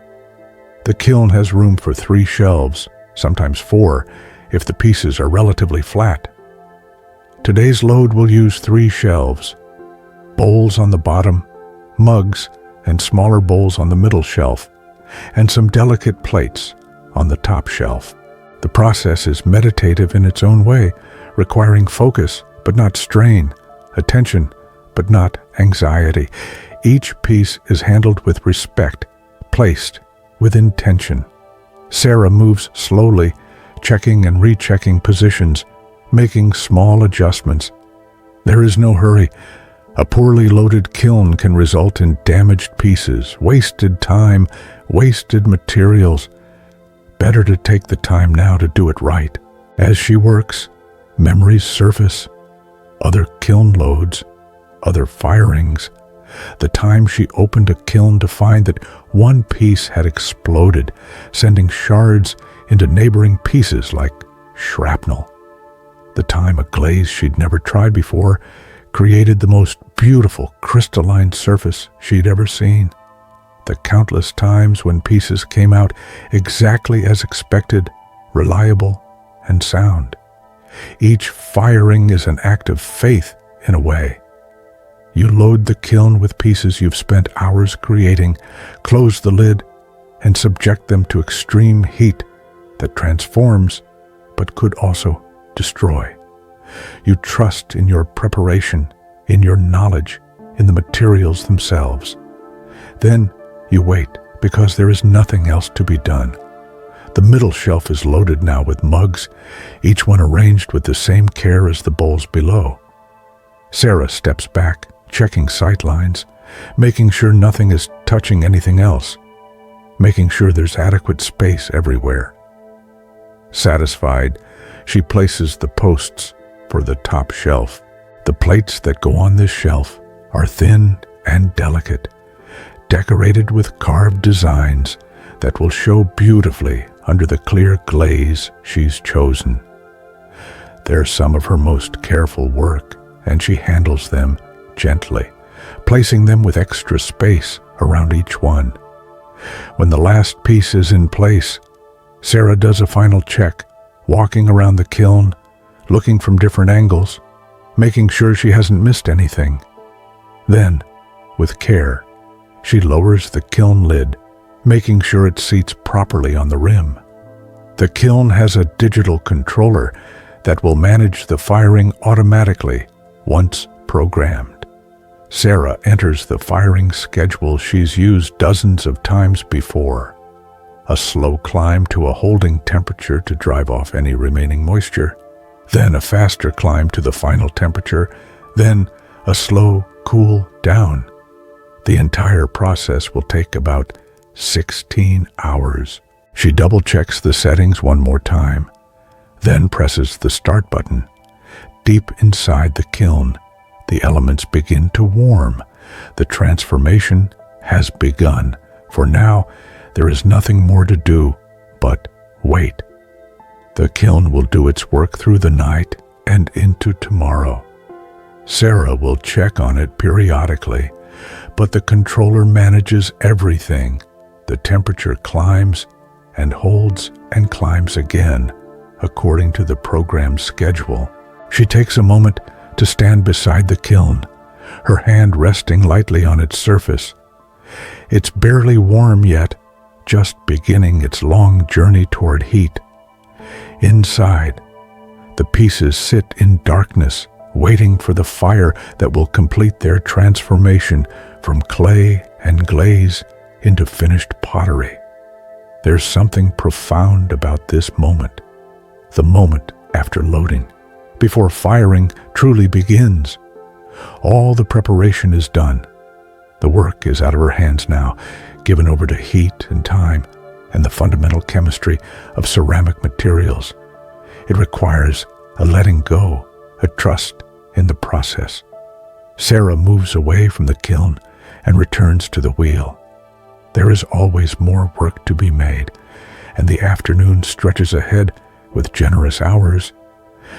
A: The kiln has room for 3 shelves, sometimes 4, if the pieces are relatively flat. Today's load will use 3 shelves, bowls on the bottom, mugs and smaller bowls on the middle shelf, and some delicate plates on the top shelf. The process is meditative in its own way, requiring focus but not strain, attention but not anxiety. Each piece is handled with respect, placed with intention. Sarah moves slowly, checking and rechecking positions, making small adjustments. There is no hurry. A poorly loaded kiln can result in damaged pieces, wasted time, wasted materials. Better to take the time now to do it right. As she works, memories surface, other kiln loads, other firings. The time she opened a kiln to find that one piece had exploded, sending shards into neighboring pieces like shrapnel. The time a glaze she'd never tried before created the most beautiful crystalline surface she'd ever seen. The countless times when pieces came out exactly as expected, reliable and sound. Each firing is an act of faith in a way. You load the kiln with pieces you've spent hours creating, close the lid, and subject them to extreme heat that transforms but could also destroy. You trust in your preparation, in your knowledge, in the materials themselves. Then you wait because there is nothing else to be done. The middle shelf is loaded now with mugs, each one arranged with the same care as the bowls below. Sarah steps back, checking sight lines, making sure nothing is touching anything else, making sure there's adequate space everywhere. Satisfied, she places the posts for the top shelf. The plates that go on this shelf are thin and delicate, decorated with carved designs that will show beautifully under the clear glaze she's chosen. They're some of her most careful work, and she handles them gently, placing them with extra space around each one. When the last piece is in place, Sarah does a final check, walking around the kiln, looking from different angles, making sure she hasn't missed anything. Then, with care, she lowers the kiln lid, making sure it seats properly on the rim. The kiln has a digital controller that will manage the firing automatically once programmed. Sarah enters the firing schedule she's used dozens of times before. A slow climb to a holding temperature to drive off any remaining moisture, then a faster climb to the final temperature, then a slow cool down. The entire process will take about 16 hours. She double-checks the settings one more time, then presses the start button. Deep inside the kiln, the elements begin to warm. The transformation has begun. For now, there is nothing more to do but wait. The kiln will do its work through the night and into tomorrow. Sarah will check on it periodically, but the controller manages everything. The temperature climbs and holds and climbs again, according to the program's schedule. She takes a moment to stand beside the kiln, her hand resting lightly on its surface. It's barely warm yet, just beginning its long journey toward heat. Inside, the pieces sit in darkness, waiting for the fire that will complete their transformation from clay and glaze into finished pottery. There's something profound about this moment, the moment after loading, before firing truly begins. All the preparation is done. The work is out of her hands now, given over to heat and time and the fundamental chemistry of ceramic materials. It requires a letting go, a trust in the process. Sarah moves away from the kiln and returns to the wheel. There is always more work to be made, and the afternoon stretches ahead with generous hours.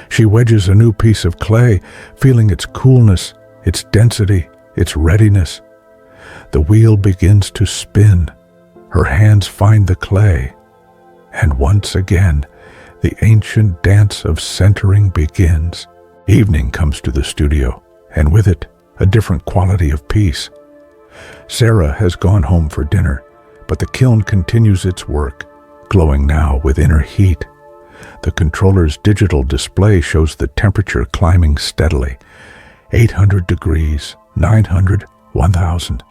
A: She wedges a new piece of clay, feeling its coolness, its density, its readiness. The wheel begins to spin. Her hands find the clay, and once again, the ancient dance of centering begins. Evening comes to the studio, and with it, a different quality of peace. Sarah has gone home for dinner, but the kiln continues its work, glowing now with inner heat. The controller's digital display shows the temperature climbing steadily. 800 degrees, 900, 1000.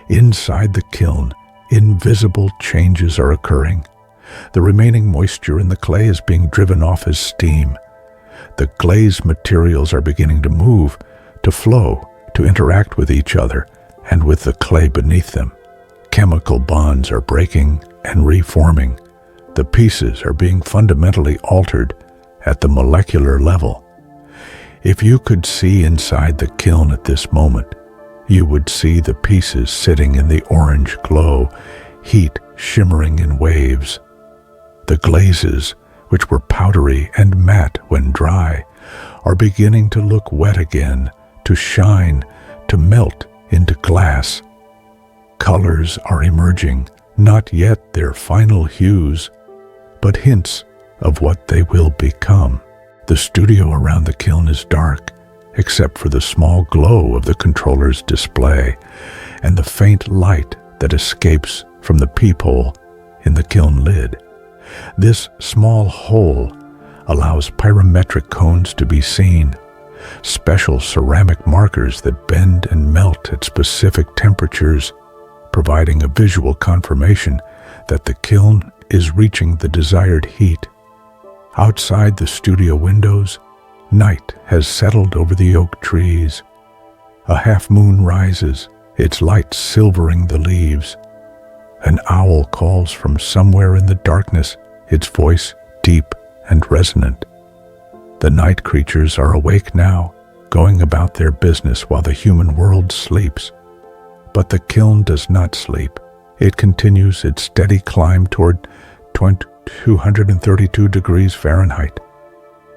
A: Inside the kiln, invisible changes are occurring. The remaining moisture in the clay is being driven off as steam. The glazed materials are beginning to move, to flow, to interact with each other and with the clay beneath them. Chemical bonds are breaking and reforming. The pieces are being fundamentally altered at the molecular level. If you could see inside the kiln at this moment, you would see the pieces sitting in the orange glow, heat shimmering in waves. The glazes, which were powdery and matte when dry, are beginning to look wet again, to shine, to melt into glass. Colors are emerging, not yet their final hues, but hints of what they will become. The studio around the kiln is dark, except for the small glow of the controller's display and the faint light that escapes from the peephole in the kiln lid. This small hole allows pyrometric cones to be seen, special ceramic markers that bend and melt at specific temperatures, providing a visual confirmation that the kiln is reaching the desired heat. Outside the studio windows, night has settled over the oak trees. A half-moon rises, its light silvering the leaves. An owl calls from somewhere in the darkness, its voice deep and resonant. The night creatures are awake now, going about their business while the human world sleeps. But the kiln does not sleep. It continues its steady climb toward 232 degrees Fahrenheit.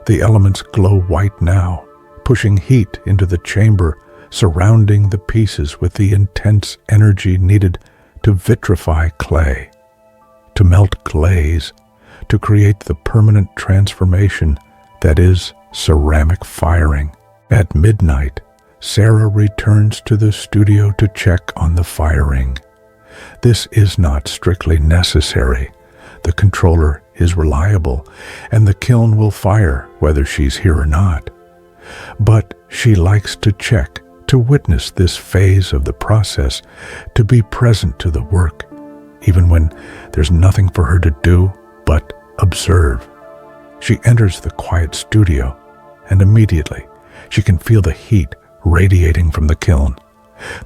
A: The elements glow white now, pushing heat into the chamber, surrounding the pieces with the intense energy needed to vitrify clay, to melt glaze, to create the permanent transformation that is ceramic firing. At midnight, Sarah returns to the studio to check on the firing. This is not strictly necessary. The controller is reliable, and the kiln will fire whether she's here or not. But she likes to check, to witness this phase of the process, to be present to the work, even when there's nothing for her to do but observe. She enters the quiet studio, and immediately she can feel the heat radiating from the kiln.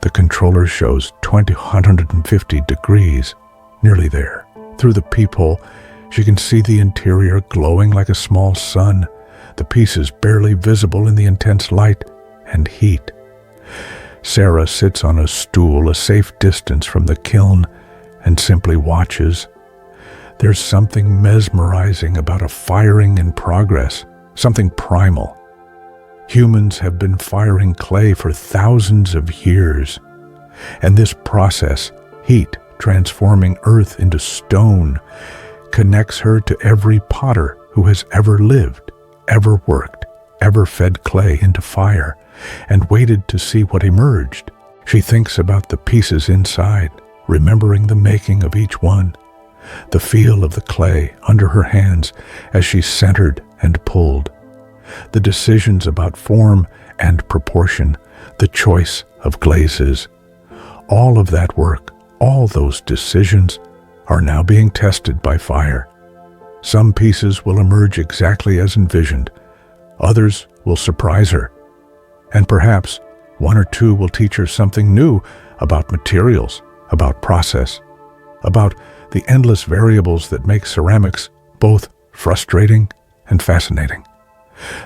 A: The controller shows 150 degrees, nearly there. Through the peephole, she can see the interior glowing like a small sun, the pieces barely visible in the intense light and heat. Sarah sits on a stool a safe distance from the kiln and simply watches. There's something mesmerizing about a firing in progress, something primal. Humans have been firing clay for thousands of years, and this process, heat transforming earth into stone, connects her to every potter who has ever lived, ever worked, ever fed clay into fire, and waited to see what emerged. She thinks about the pieces inside, remembering the making of each one, the feel of the clay under her hands as she centered and pulled, the decisions about form and proportion, the choice of glazes. All of that work, all those decisions, are now being tested by fire. Some pieces will emerge exactly as envisioned. Others will surprise her. And perhaps one or two will teach her something new about materials, about process, about the endless variables that make ceramics both frustrating and fascinating.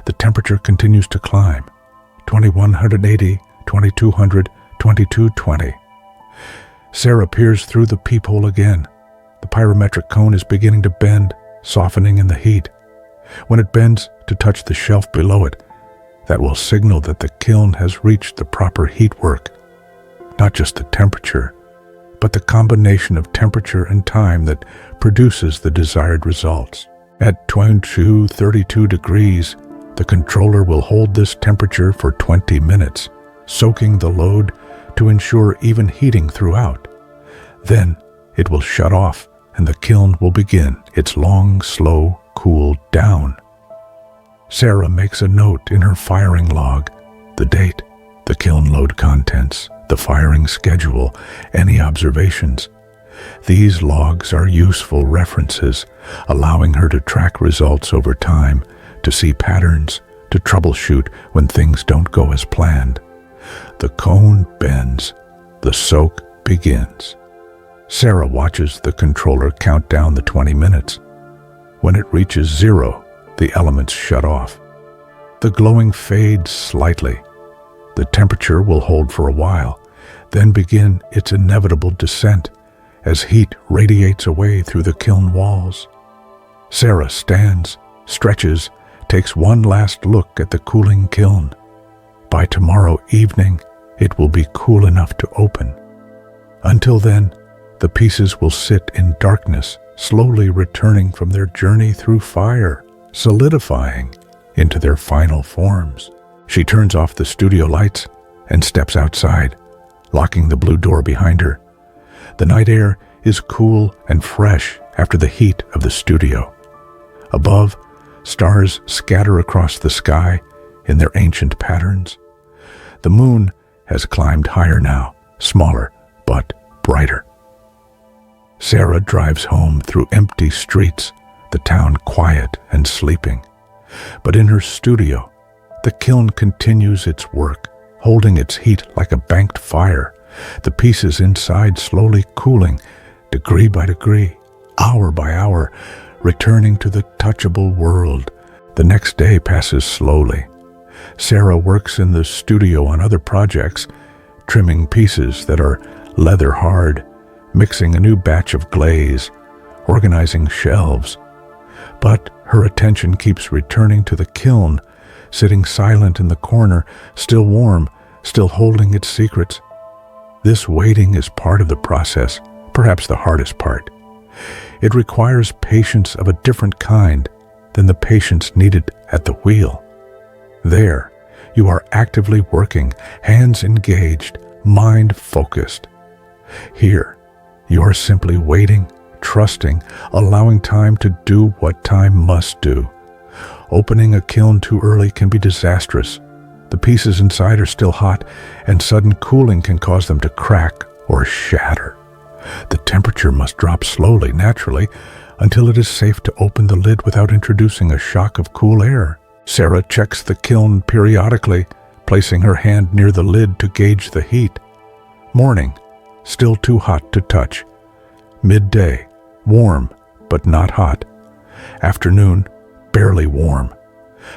A: The temperature continues to climb. 2180, 2200, 2220. Sarah peers through the peephole again. The pyrometric cone is beginning to bend, softening in the heat. When it bends to touch the shelf below it, that will signal that the kiln has reached the proper heat work. Not just the temperature, but the combination of temperature and time that produces the desired results. At 32 degrees, the controller will hold this temperature for 20 minutes, soaking the load to ensure even heating throughout. Then it will shut off and the kiln will begin its long, slow cool down. Sarah makes a note in her firing log, the date, the kiln load contents, the firing schedule, any observations. These logs are useful references, allowing her to track results over time, to see patterns, to troubleshoot when things don't go as planned. The cone bends, the soak begins. Sarah watches the controller count down the 20 minutes. When it reaches 0, the elements shut off. The glowing fades slightly. The temperature will hold for a while, then begin its inevitable descent as heat radiates away through the kiln walls. Sarah stands, stretches, takes one last look at the cooling kiln. By tomorrow evening, it will be cool enough to open. Until then, the pieces will sit in darkness, slowly returning from their journey through fire, solidifying into their final forms. She turns off the studio lights and steps outside, locking the blue door behind her. The night air is cool and fresh after the heat of the studio. Above, stars scatter across the sky in their ancient patterns. The moon has climbed higher now, smaller but brighter. Sarah drives home through empty streets, the town quiet and sleeping. But in her studio, the kiln continues its work, holding its heat like a banked fire, the pieces inside slowly cooling, degree by degree, hour by hour, returning to the touchable world. The next day passes slowly. Sarah works in the studio on other projects, trimming pieces that are leather hard, mixing a new batch of glaze, organizing shelves. But her attention keeps returning to the kiln, sitting silent in the corner, still warm, still holding its secrets. This waiting is part of the process, perhaps the hardest part. It requires patience of a different kind than the patience needed at the wheel. There, you are actively working, hands engaged, mind focused. Here, you are simply waiting, trusting, allowing time to do what time must do. Opening a kiln too early can be disastrous. The pieces inside are still hot, and sudden cooling can cause them to crack or shatter. The temperature must drop slowly, naturally, until it is safe to open the lid without introducing a shock of cool air. Sarah checks the kiln periodically, placing her hand near the lid to gauge the heat. Morning, still too hot to touch. Midday, warm but not hot. Afternoon, barely warm.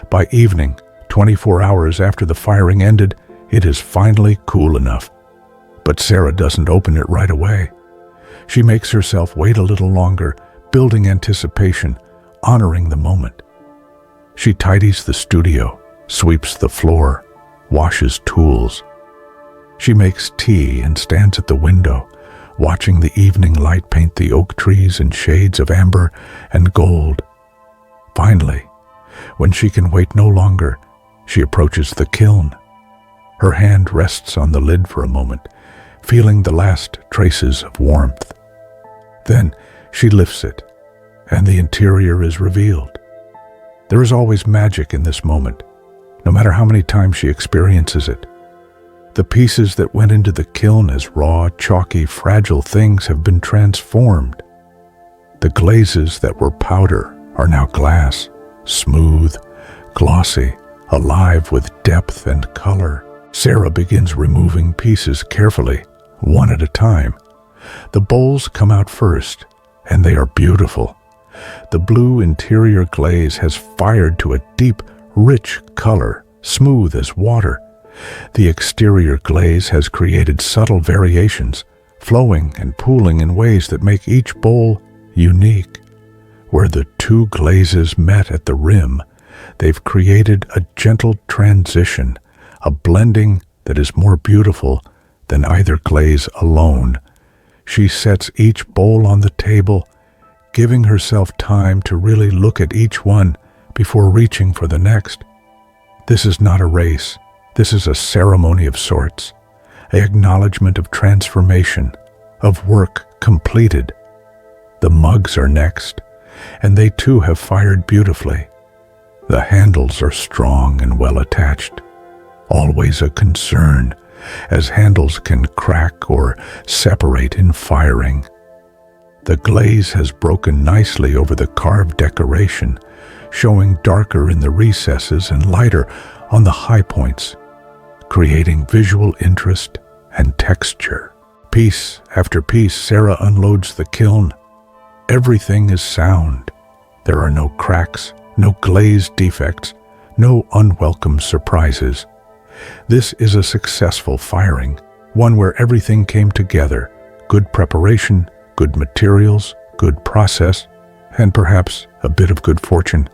A: By evening, 24 hours after the firing ended, it is finally cool enough. But Sarah doesn't open it right away. She makes herself wait a little longer, building anticipation, honoring the moment. She tidies the studio, sweeps the floor, washes tools. She makes tea and stands at the window, watching the evening light paint the oak trees in shades of amber and gold. Finally, when she can wait no longer, she approaches the kiln. Her hand rests on the lid for a moment, feeling the last traces of warmth. Then she lifts it, and the interior is revealed. There is always magic in this moment, no matter how many times she experiences it. The pieces that went into the kiln as raw, chalky, fragile things have been transformed. The glazes that were powder are now glass, smooth, glossy, alive with depth and color. Sarah begins removing pieces carefully, one at a time. The bowls come out first, and they are beautiful. The blue interior glaze has fired to a deep, rich color, smooth as water. The exterior glaze has created subtle variations, flowing and pooling in ways that make each bowl unique. Where the two glazes met at the rim, they've created a gentle transition, a blending that is more beautiful than either glaze alone. She sets each bowl on the table, giving herself time to really look at each one before reaching for the next. This is not a race. This is a ceremony of sorts, an acknowledgement of transformation, of work completed. The mugs are next, and they too have fired beautifully. The handles are strong and well attached, always a concern, as handles can crack or separate in firing. The glaze has broken nicely over the carved decoration, showing darker in the recesses and lighter on the high points, creating visual interest and texture. Piece after piece, Sarah unloads the kiln. Everything is sound. There are no cracks, no glaze defects, no unwelcome surprises. This is a successful firing, one where everything came together: good preparation, good materials, good process, and perhaps a bit of good fortune.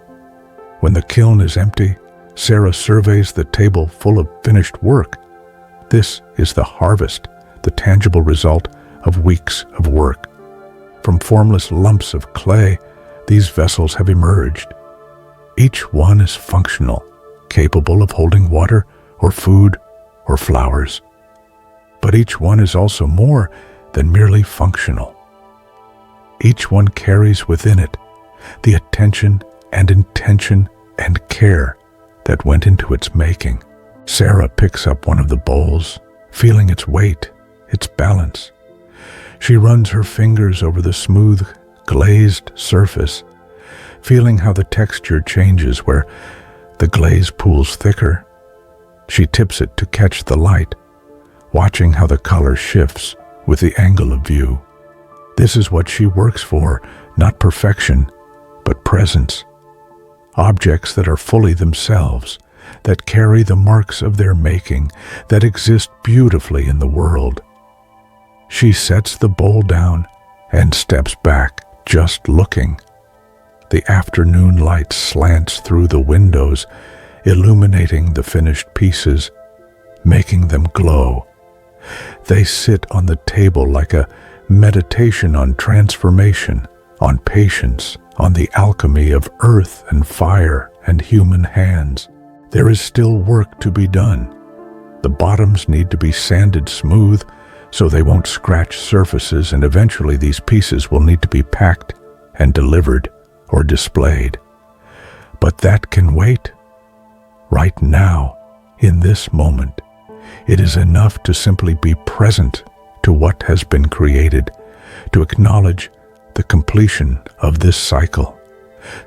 A: When the kiln is empty, Sarah surveys the table full of finished work. This is the harvest, the tangible result of weeks of work. From formless lumps of clay, these vessels have emerged. Each one is functional, capable of holding water or food or flowers. But each one is also more than merely functional. Each one carries within it the attention and intention and care that went into its making. Sarah picks up one of the bowls, feeling its weight, its balance. She runs her fingers over the smooth, glazed surface, feeling how the texture changes where the glaze pools thicker. She tips it to catch the light, watching how the color shifts with the angle of view. This is what she works for, not perfection, but presence. Objects that are fully themselves, that carry the marks of their making, that exist beautifully in the world. She sets the bowl down and steps back, just looking. The afternoon light slants through the windows, illuminating the finished pieces, making them glow. They sit on the table like a meditation on transformation, on patience, on the alchemy of earth and fire and human hands. There is still work to be done. The bottoms need to be sanded smooth so they won't scratch surfaces, and eventually these pieces will need to be packed and delivered or displayed. But that can wait. Right now, in this moment, it is enough to simply be present to what has been created, to acknowledge the completion of this cycle.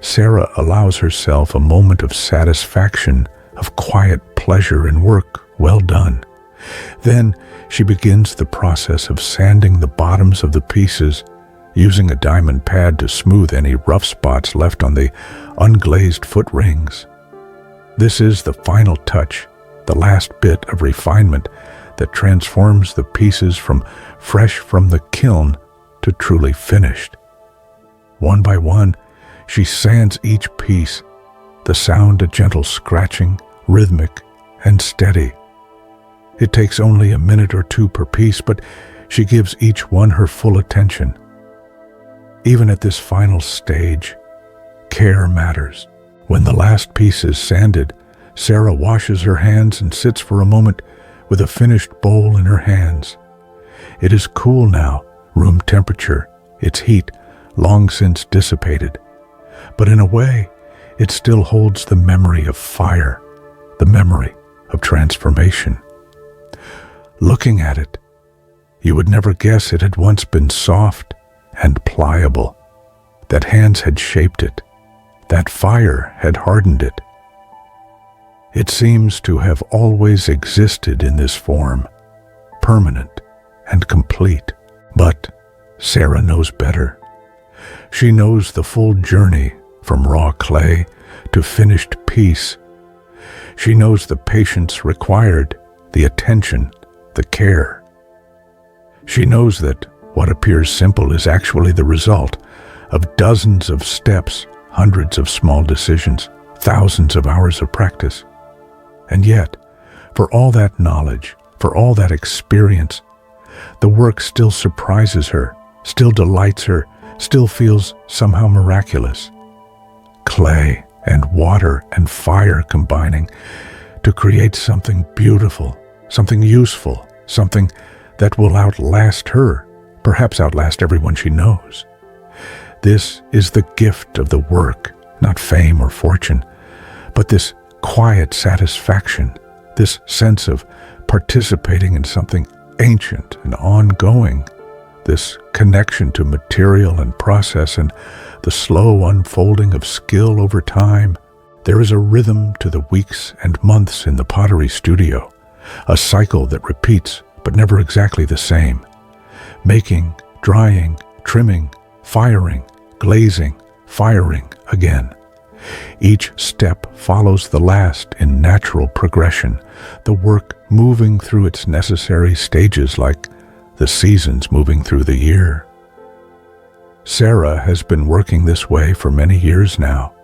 A: Sarah allows herself a moment of satisfaction, of quiet pleasure in work well done. Then she begins the process of sanding the bottoms of the pieces, using a diamond pad to smooth any rough spots left on the unglazed foot rings. This is the final touch, the last bit of refinement that transforms the pieces from fresh from the kiln to truly finished. One by one, she sands each piece, the sound a gentle scratching, rhythmic and steady. It takes only a minute or two per piece, but she gives each one her full attention. Even at this final stage, care matters. When the last piece is sanded, Sarah washes her hands and sits for a moment with a finished bowl in her hands. It is cool now, room temperature, its heat long since dissipated. But in a way, it still holds the memory of fire, the memory of transformation. Looking at it, you would never guess it had once been soft and pliable, that hands had shaped it, that fire had hardened it. It seems to have always existed in this form, permanent and complete. But Sarah knows better. She knows the full journey from raw clay to finished piece. She knows the patience required, the attention, the care. She knows that what appears simple is actually the result of dozens of steps, hundreds of small decisions, thousands of hours of practice. And yet, for all that knowledge, for all that experience, the work still surprises her, still delights her, still feels somehow miraculous. Clay and water and fire combining to create something beautiful, something useful, something that will outlast her, perhaps outlast everyone she knows. This is the gift of the work, not fame or fortune, but this quiet satisfaction, this sense of participating in something ancient and ongoing, this connection to material and process and the slow unfolding of skill over time. There is a rhythm to the weeks and months in the pottery studio, a cycle that repeats but never exactly the same. Making, drying, trimming, firing, glazing, firing again. Each step follows the last in natural progression, the work moving through its necessary stages like the seasons moving through the year. Sarah has been working this way for many years now.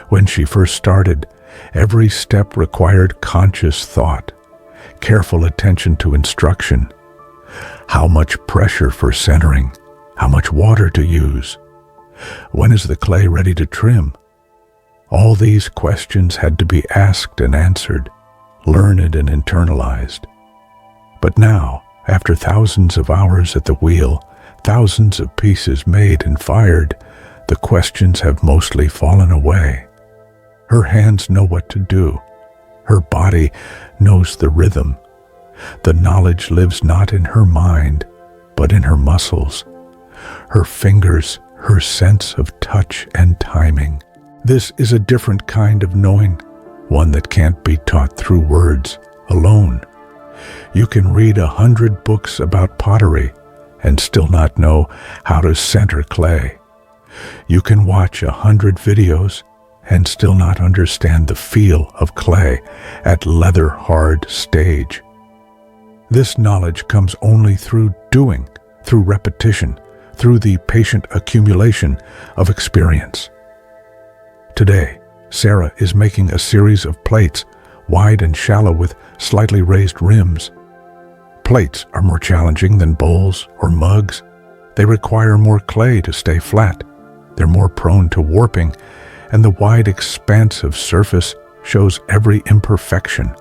A: When she first started, every step required conscious thought, careful attention to instruction, how much pressure for centering, how much water to use, when is the clay ready to trim. All these questions had to be asked and answered, learned and internalized. But now, after thousands of hours at the wheel, thousands of pieces made and fired, the questions have mostly fallen away. Her hands know what to do. Her body knows the rhythm. The knowledge lives not in her mind, but in her muscles, her fingers, her sense of touch and timing. This is a different kind of knowing, one that can't be taught through words alone. You can read 100 books about pottery and still not know how to center clay. You can watch 100 videos and still not understand the feel of clay at leather-hard stage. This knowledge comes only through doing, through repetition, through the patient accumulation of experience. Today, Sarah is making a series of plates, wide and shallow with slightly raised rims. Plates are more challenging than bowls or mugs. They require more clay to stay flat. They're more prone to warping, and the wide expanse of surface shows every imperfection.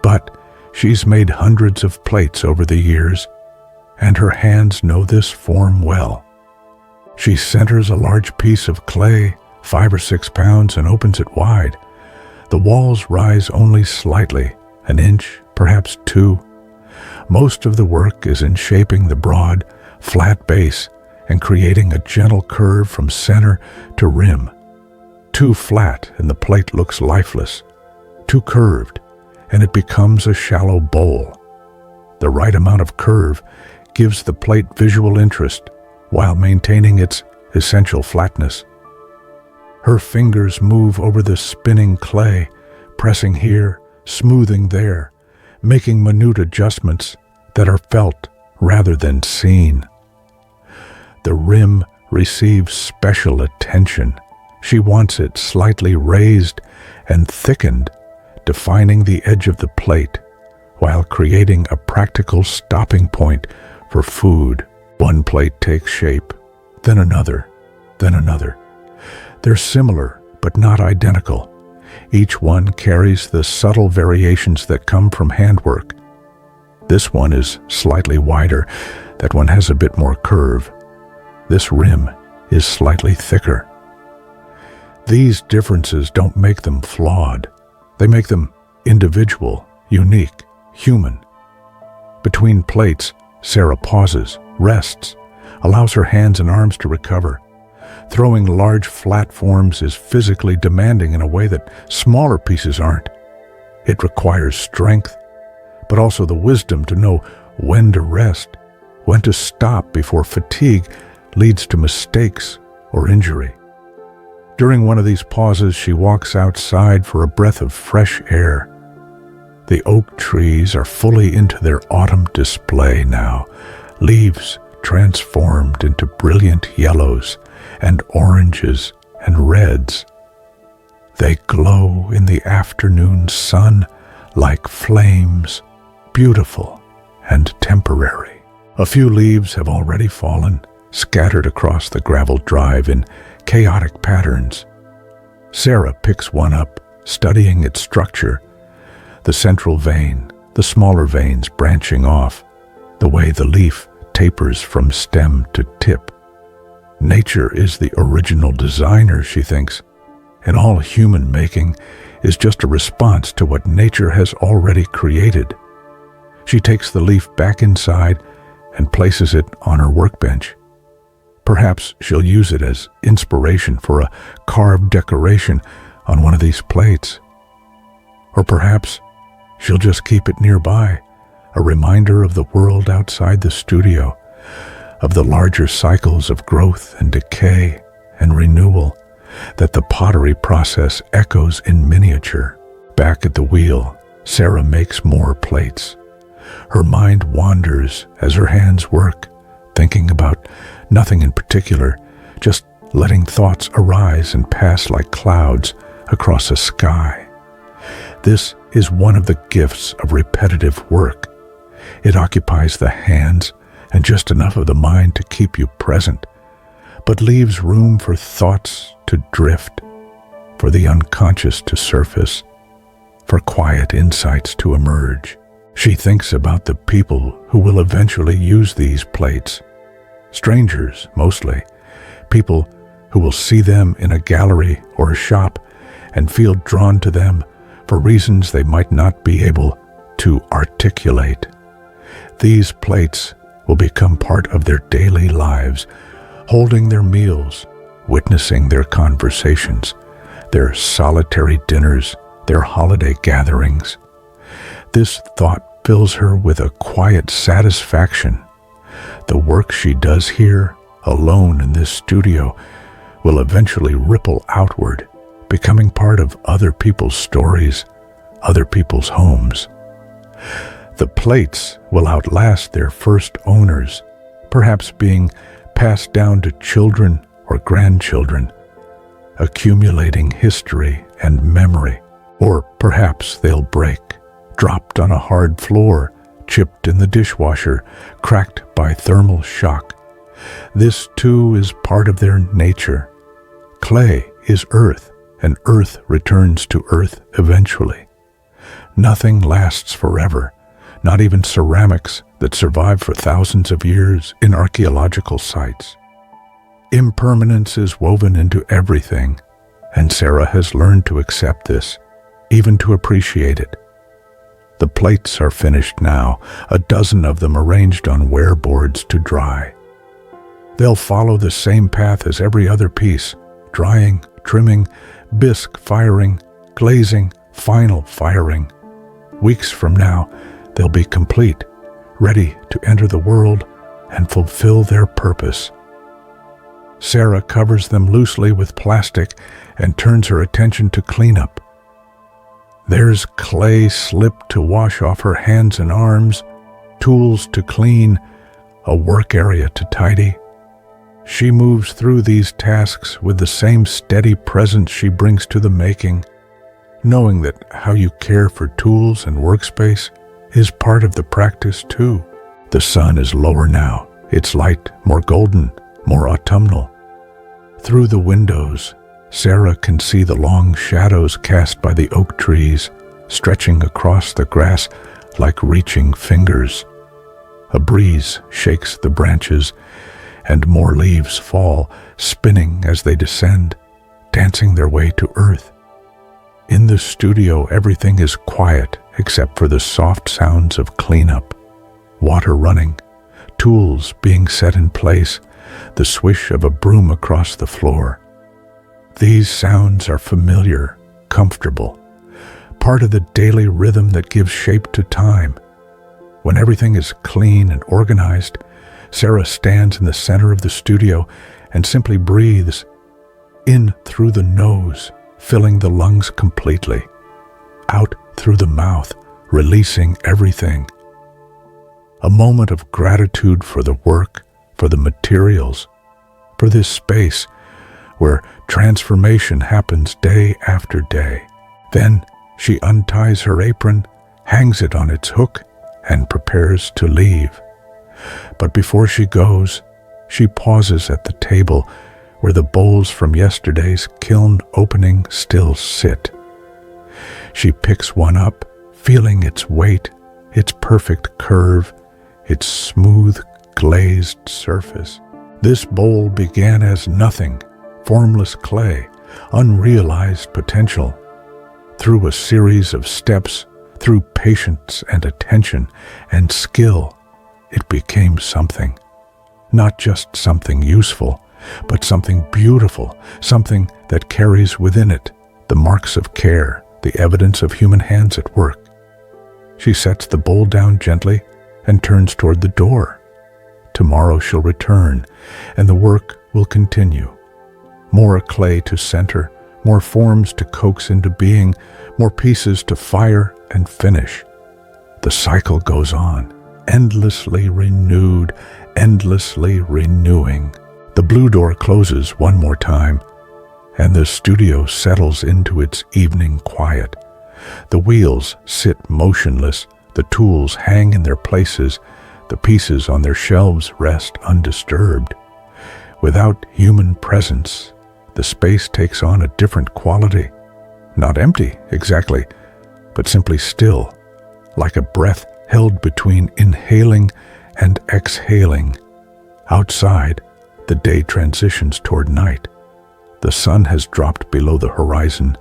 A: But she's made hundreds of plates over the years, and her hands know this form well. She centers a large piece of clay, 5 or 6 pounds, and opens it wide. The walls rise only slightly, an inch, perhaps 2. Most of the work is in shaping the broad, flat base and creating a gentle curve from center to rim. Too flat and the plate looks lifeless. Too curved and it becomes a shallow bowl. The right amount of curve gives the plate visual interest while maintaining its essential flatness. Her fingers move over the spinning clay, pressing here, smoothing there, making minute adjustments that are felt rather than seen. The rim receives special attention. She wants it slightly raised and thickened, defining the edge of the plate, while creating a practical stopping point for food. One plate takes shape, then another, then another. They're similar, but not identical. Each one carries the subtle variations that come from handwork. This one is slightly wider, that one has a bit more curve. This rim is slightly thicker. These differences don't make them flawed. They make them individual, unique, human. Between plates, Sarah pauses, rests, allows her hands and arms to recover. Throwing large flat forms is physically demanding in a way that smaller pieces aren't. It requires strength, but also the wisdom to know when to rest, when to stop before fatigue leads to mistakes or injury. During one of these pauses, she walks outside for a breath of fresh air. The oak trees are fully into their autumn display now, leaves transformed into brilliant yellows and oranges and reds. They glow in the afternoon sun like flames, beautiful and temporary. A few leaves have already fallen, scattered across the gravel drive in chaotic patterns. Sarah picks one up, studying its structure, the central vein, the smaller veins branching off, the way the leaf tapers from stem to tip. Nature is the original designer, she thinks, and all human making is just a response to what nature has already created. She takes the leaf back inside and places it on her workbench. Perhaps she'll use it as inspiration for a carved decoration on one of these plates. Or perhaps she'll just keep it nearby, a reminder of the world outside the studio, of the larger cycles of growth and decay and renewal that the pottery process echoes in miniature. Back at the wheel, Sarah makes more plates. Her mind wanders as her hands work, thinking about nothing in particular, just letting thoughts arise and pass like clouds across a sky. This is one of the gifts of repetitive work. It occupies the hands and just enough of the mind to keep you present, but leaves room for thoughts to drift, for the unconscious to surface, for quiet insights to emerge. She thinks about the people who will eventually use these plates. Strangers, mostly. People who will see them in a gallery or a shop and feel drawn to them for reasons they might not be able to articulate. These plates will become part of their daily lives, holding their meals, witnessing their conversations, their solitary dinners, their holiday gatherings. This thought fills her with a quiet satisfaction. The work she does here, alone in this studio, will eventually ripple outward, becoming part of other people's stories, other people's homes. The plates will outlast their first owners, perhaps being passed down to children or grandchildren, accumulating history and memory. Or perhaps they'll break, dropped on a hard floor, chipped in the dishwasher, cracked by thermal shock. This too is part of their nature. Clay is earth, and earth returns to earth eventually. Nothing lasts forever, not even ceramics that survive for thousands of years in archaeological sites. Impermanence is woven into everything, and Sarah has learned to accept this, even to appreciate it. The plates are finished now, a dozen of them arranged on wear boards to dry. They'll follow the same path as every other piece: drying, trimming, bisque firing, glazing, final firing. Weeks from now, they'll be complete, ready to enter the world and fulfill their purpose. Sarah covers them loosely with plastic and turns her attention to cleanup. There's clay slipped to wash off her hands and arms, tools to clean, a work area to tidy. She moves through these tasks with the same steady presence she brings to the making, knowing that how you care for tools and workspace is part of the practice too. The sun is lower now, its light more golden, more autumnal. Through the windows, Sarah can see the long shadows cast by the oak trees, stretching across the grass like reaching fingers. A breeze shakes the branches, and more leaves fall, spinning as they descend, dancing their way to earth. In the studio, everything is quiet except for the soft sounds of cleanup, water running, tools being set in place, the swish of a broom across the floor. These sounds are familiar, comfortable, part of the daily rhythm that gives shape to time. When everything is clean and organized, Sarah stands in the center of the studio and simply breathes in through the nose, filling the lungs completely, out through the mouth, releasing everything. A moment of gratitude for the work, for the materials, for this space where transformation happens day after day. Then she unties her apron, hangs it on its hook, and prepares to leave. But before she goes, she pauses at the table where the bowls from yesterday's kiln opening still sit. She picks one up, feeling its weight, its perfect curve, its smooth, glazed surface. This bowl began as nothing, formless clay, unrealized potential. Through a series of steps, through patience and attention and skill, it became something. Not just something useful, but something beautiful, something that carries within it the marks of care, the evidence of human hands at work. She sets the bowl down gently and turns toward the door. Tomorrow she'll return, and the work will continue. More clay to center, more forms to coax into being, more pieces to fire and finish. The cycle goes on, endlessly renewed, endlessly renewing. The blue door closes one more time, and the studio settles into its evening quiet. The wheels sit motionless, the tools hang in their places, the pieces on their shelves rest undisturbed. Without human presence, the space takes on a different quality. Not empty, exactly, but simply still, like a breath held between inhaling and exhaling. Outside, the day transitions toward night. The sun has dropped below the horizon,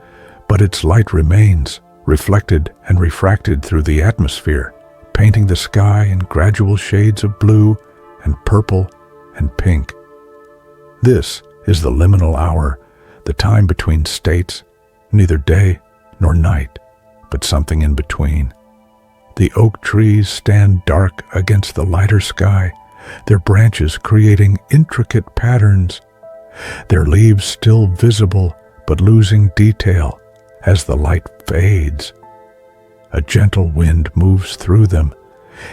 A: but its light remains, reflected and refracted through the atmosphere, painting the sky in gradual shades of blue and purple and pink. This is the liminal hour, the time between states, neither day nor night, but something in between. The oak trees stand dark against the lighter sky, their branches creating intricate patterns, their leaves still visible but losing detail as the light fades. A gentle wind moves through them,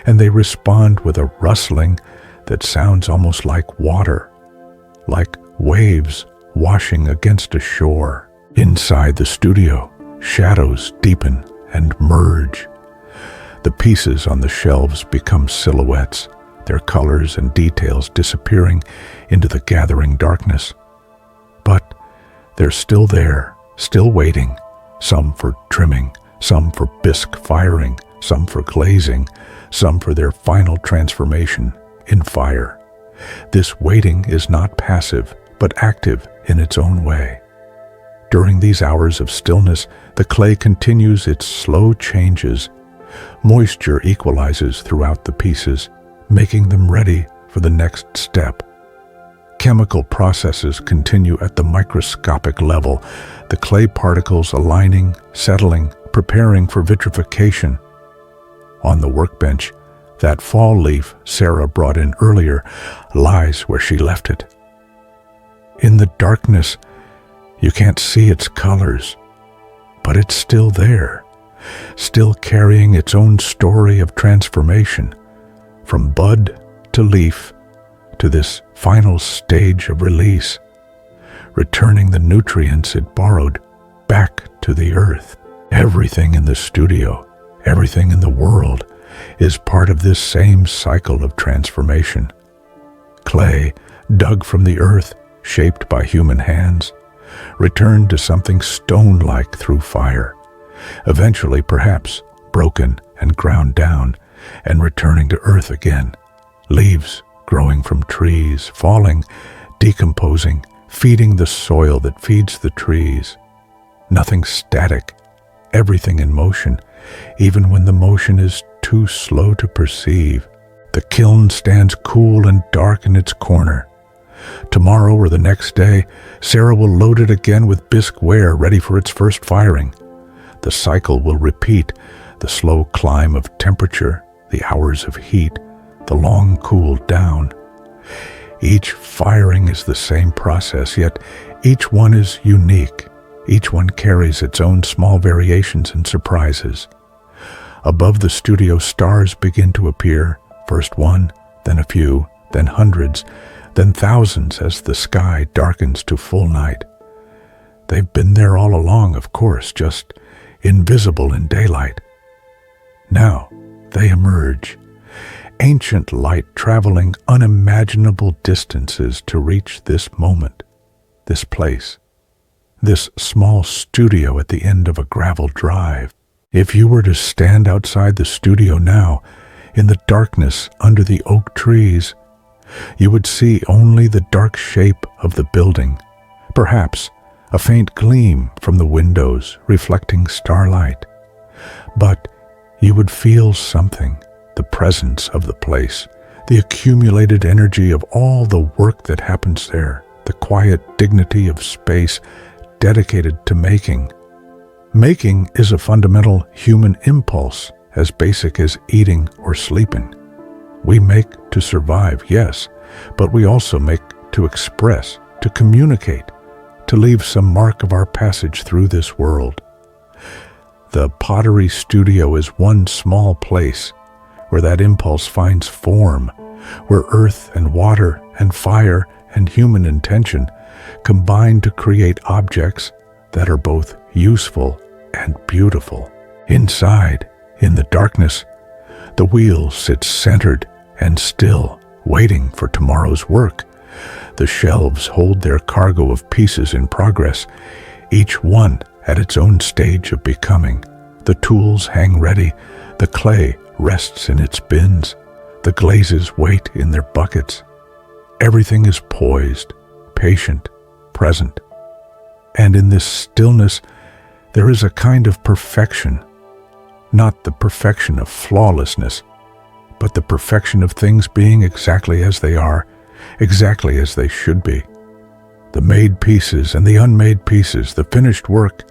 A: and they respond with a rustling that sounds almost like water, like waves washing against a shore. Inside the studio, shadows deepen and merge. The pieces on the shelves become silhouettes, their colors and details disappearing into the gathering darkness. But they're still there, still waiting, some for trimming, some for bisque firing, some for glazing, some for their final transformation in fire. This waiting is not passive, but active in its own way. During these hours of stillness, the clay continues its slow changes. Moisture equalizes throughout the pieces, making them ready for the next step. Chemical processes continue at the microscopic level, the clay particles aligning, settling, preparing for vitrification. On the workbench, that fall leaf Sarah brought in earlier lies where she left it. In the darkness, you can't see its colors, but it's still there, still carrying its own story of transformation, from bud to leaf to this final stage of release, returning the nutrients it borrowed back to the earth. Everything in the studio, everything in the world is part of this same cycle of transformation. Clay, dug from the earth, shaped by human hands, returned to something stone-like through fire, eventually perhaps broken and ground down, and returning to earth again. Leaves growing from trees, falling, decomposing, feeding the soil that feeds the trees. Nothing static, everything in motion, even when the motion is too slow to perceive. The kiln stands cool and dark in its corner. Tomorrow or the next day, Sarah will load it again with bisque ware ready for its first firing. The cycle will repeat, the slow climb of temperature, the hours of heat, the long cool down. Each firing is the same process, yet each one is unique. Each one carries its own small variations and surprises. Above the studio, stars begin to appear, first one, then a few, then hundreds, then thousands as the sky darkens to full night. They've been there all along, of course, just invisible in daylight. Now they emerge, ancient light traveling unimaginable distances to reach this moment, this place, this small studio at the end of a gravel drive. If you were to stand outside the studio now, in the darkness under the oak trees, you would see only the dark shape of the building, perhaps a faint gleam from the windows reflecting starlight. But you would feel something, the presence of the place, the accumulated energy of all the work that happens there, the quiet dignity of space dedicated to making. Making is a fundamental human impulse, as basic as eating or sleeping. We make to survive, yes, but we also make to express, to communicate, to leave some mark of our passage through this world. The pottery studio is one small place where that impulse finds form, where earth and water and fire and human intention combine to create objects that are both useful and beautiful. Inside, in the darkness, the wheel sits centered and still, waiting for tomorrow's work. The shelves hold their cargo of pieces in progress, each one at its own stage of becoming. The tools hang ready, the clay rests in its bins, the glazes wait in their buckets. Everything is poised, patient, present. And in this stillness, there is a kind of perfection, not the perfection of flawlessness, but the perfection of things being exactly as they are, exactly as they should be. The made pieces and the unmade pieces, the finished work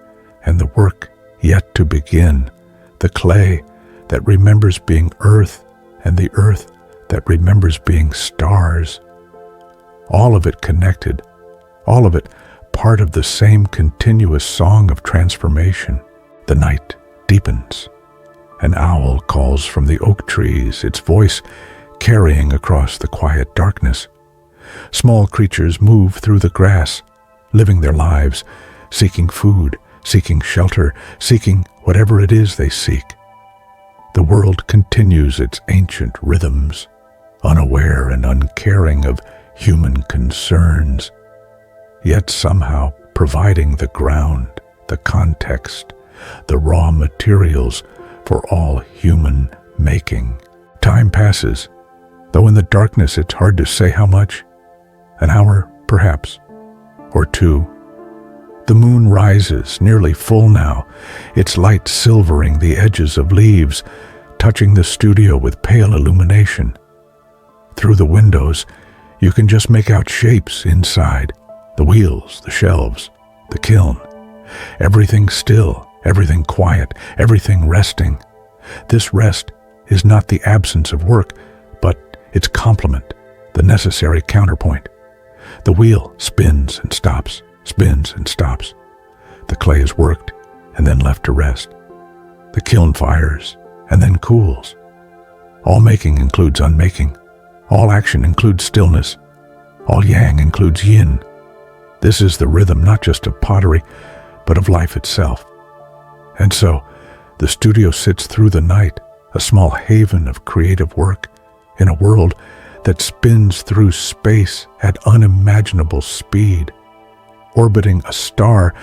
A: and the work yet to begin, the clay that remembers being earth and the earth that remembers being stars. All of it connected, all of it part of the same continuous song of transformation. The night deepens. An owl calls from the oak trees, its voice carrying across the quiet darkness. Small creatures move through the grass, living their lives, seeking food, seeking shelter, seeking whatever it is they seek. The world continues its ancient rhythms, unaware and uncaring of human concerns, yet somehow providing the ground, the context, the raw materials for all human making. Time passes, though in the darkness it's hard to say how much. An hour, perhaps, or two. The moon rises, nearly full now, its light silvering the edges of leaves, touching the studio with pale illumination. Through the windows, you can just make out shapes inside, the wheels, the shelves, the kiln. Everything still, everything quiet, everything resting. This rest is not the absence of work, but its complement, the necessary counterpoint. The wheel spins and stops, spins and stops. The clay is worked and then left to rest. The kiln fires and then cools. All making includes unmaking. All action includes stillness. All yang includes yin. This is the rhythm not just of pottery, but of life itself. And so, the studio sits through the night, a small haven of creative work, in a world that spins through space at unimaginable speed, orbiting a star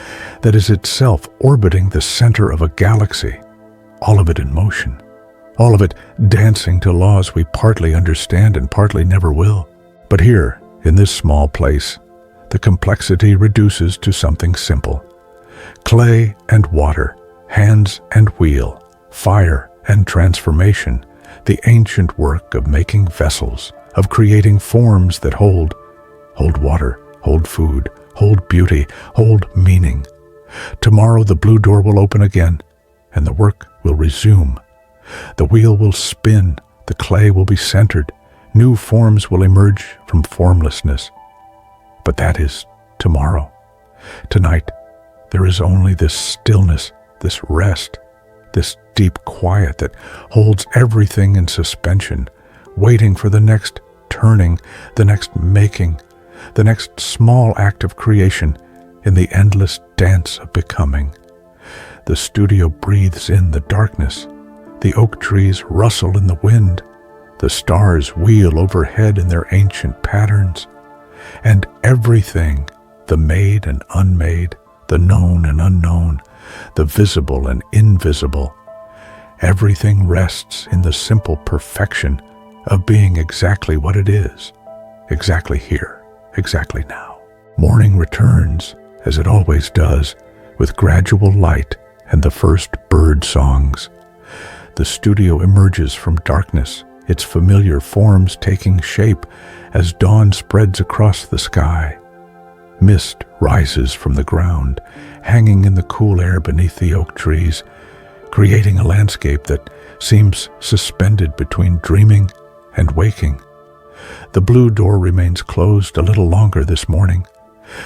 A: that is itself orbiting the center of a galaxy, all of it in motion, all of it dancing to laws we partly understand and partly never will. But here, in this small place, the complexity reduces to something simple. Clay and water, hands and wheel, fire and transformation, the ancient work of making vessels, of creating forms that hold water, hold food, hold beauty, hold meaning. Tomorrow the blue door will open again, and the work will resume. The wheel will spin, The clay will be centered. New forms will emerge from formlessness. But that is tomorrow. Tonight, there is only this stillness, this rest, this deep quiet that holds everything in suspension, waiting for the next turning, the next making, the next small act of creation in the endless dance of becoming. The studio breathes in the darkness. The oak trees rustle in the wind. The stars wheel overhead in their ancient patterns. And everything, the made and unmade, the known and unknown, the visible and invisible, everything rests in the simple perfection of being exactly what it is, exactly here, exactly now. Morning returns, as it always does, with gradual light and the first bird songs. The studio emerges from darkness, its familiar forms taking shape as dawn spreads across the sky. Mist rises from the ground, hanging in the cool air beneath the oak trees, creating a landscape that seems suspended between dreaming and waking. The blue door remains closed a little longer this morning.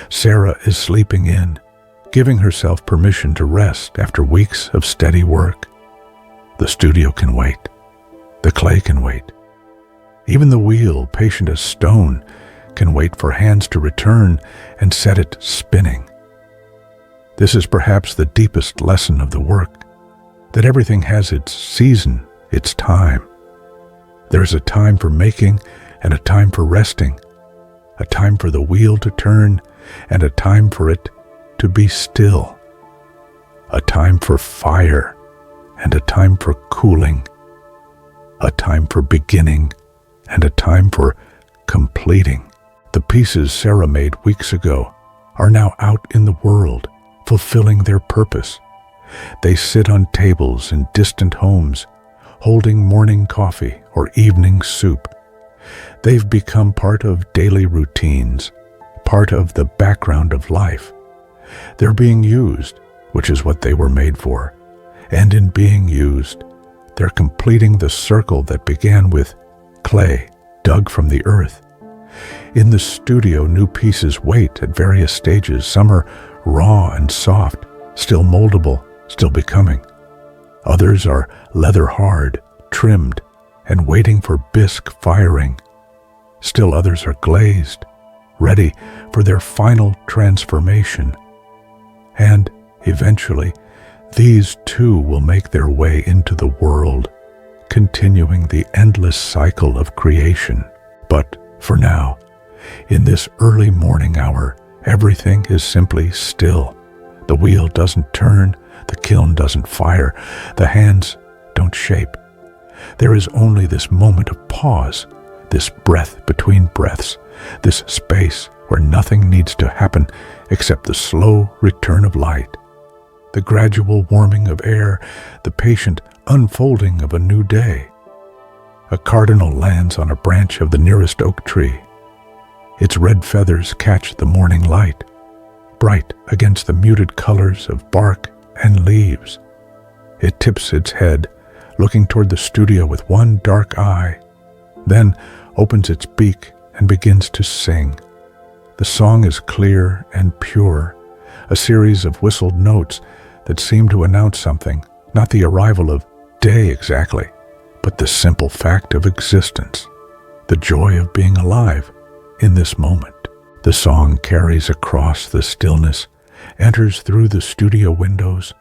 A: Sarah is sleeping in, giving herself permission to rest after weeks of steady work. The studio can wait. The clay can wait. Even the wheel, patient as stone, can wait for hands to return and set it spinning. This is perhaps the deepest lesson of the work, that everything has its season, its time. There is a time for making and a time for resting, a time for the wheel to turn and a time for it to be still, a time for fire and a time for cooling, a time for beginning and a time for completing. The pieces Sarah made weeks ago are now out in the world, fulfilling their purpose. They sit on tables in distant homes, holding morning coffee or evening soup. They've become part of daily routines, part of the background of life. They're being used, which is what they were made for. And in being used, they're completing the circle that began with clay dug from the earth. In the studio, new pieces wait at various stages. Some are raw and soft, still moldable, still becoming. Others are leather hard, trimmed, and waiting for bisque firing. Still others are glazed, ready for their final transformation. And eventually, these too will make their way into the world, continuing the endless cycle of creation. But for now, in this early morning hour, everything is simply still. The wheel doesn't turn, the kiln doesn't fire, the hands don't shape. There is only this moment of pause, this breath between breaths, this space where nothing needs to happen except the slow return of light, the gradual warming of air, the patient unfolding of a new day. A cardinal lands on a branch of the nearest oak tree. Its red feathers catch the morning light, bright against the muted colors of bark and leaves. It tips its head, looking toward the studio with one dark eye, then opens its beak and begins to sing. The song is clear and pure, a series of whistled notes that seem to announce something, not the arrival of day exactly, but the simple fact of existence, the joy of being alive in this moment. The song carries across the stillness, enters through the studio windows,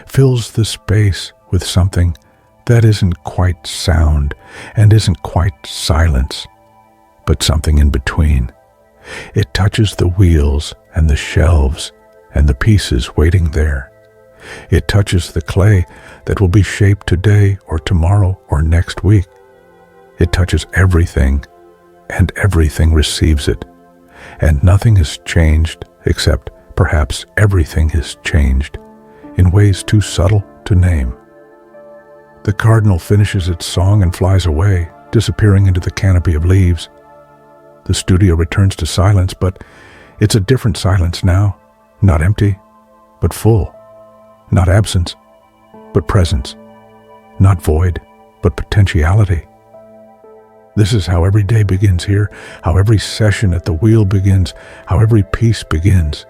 A: fills the space with something that isn't quite sound and isn't quite silence, but something in between. It touches the wheels and the shelves and the pieces waiting there. It touches the clay that will be shaped today or tomorrow or next week. It touches everything, and everything receives it. And nothing has changed except perhaps everything has changed in ways too subtle to name. The cardinal finishes its song and flies away, disappearing into the canopy of leaves. The studio returns to silence, but it's a different silence now, not empty, but full, not absence, but presence, not void, but potentiality. This is how every day begins here, how every session at the wheel begins, how every piece begins.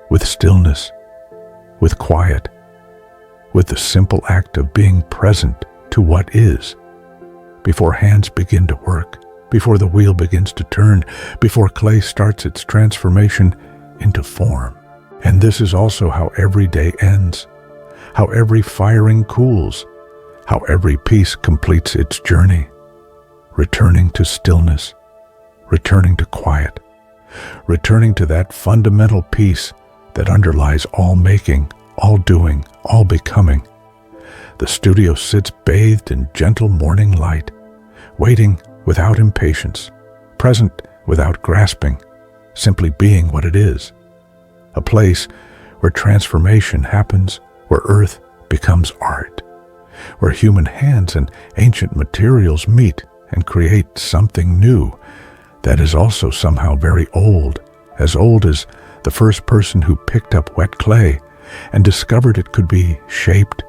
A: With stillness, with quiet, with the simple act of being present to what is. Before hands begin to work, before the wheel begins to turn, before clay starts its transformation into form. And this is also how every day ends, how every firing cools, how every piece completes its journey, returning to stillness, returning to quiet, returning to that fundamental peace that underlies all making, all doing, all becoming. The studio sits bathed in gentle morning light, waiting without impatience, present without grasping, simply being what it is. A place where transformation happens, where earth becomes art, where human hands and ancient materials meet and create something new that is also somehow very old as the first person who picked up wet clay and discovered it could be shaped,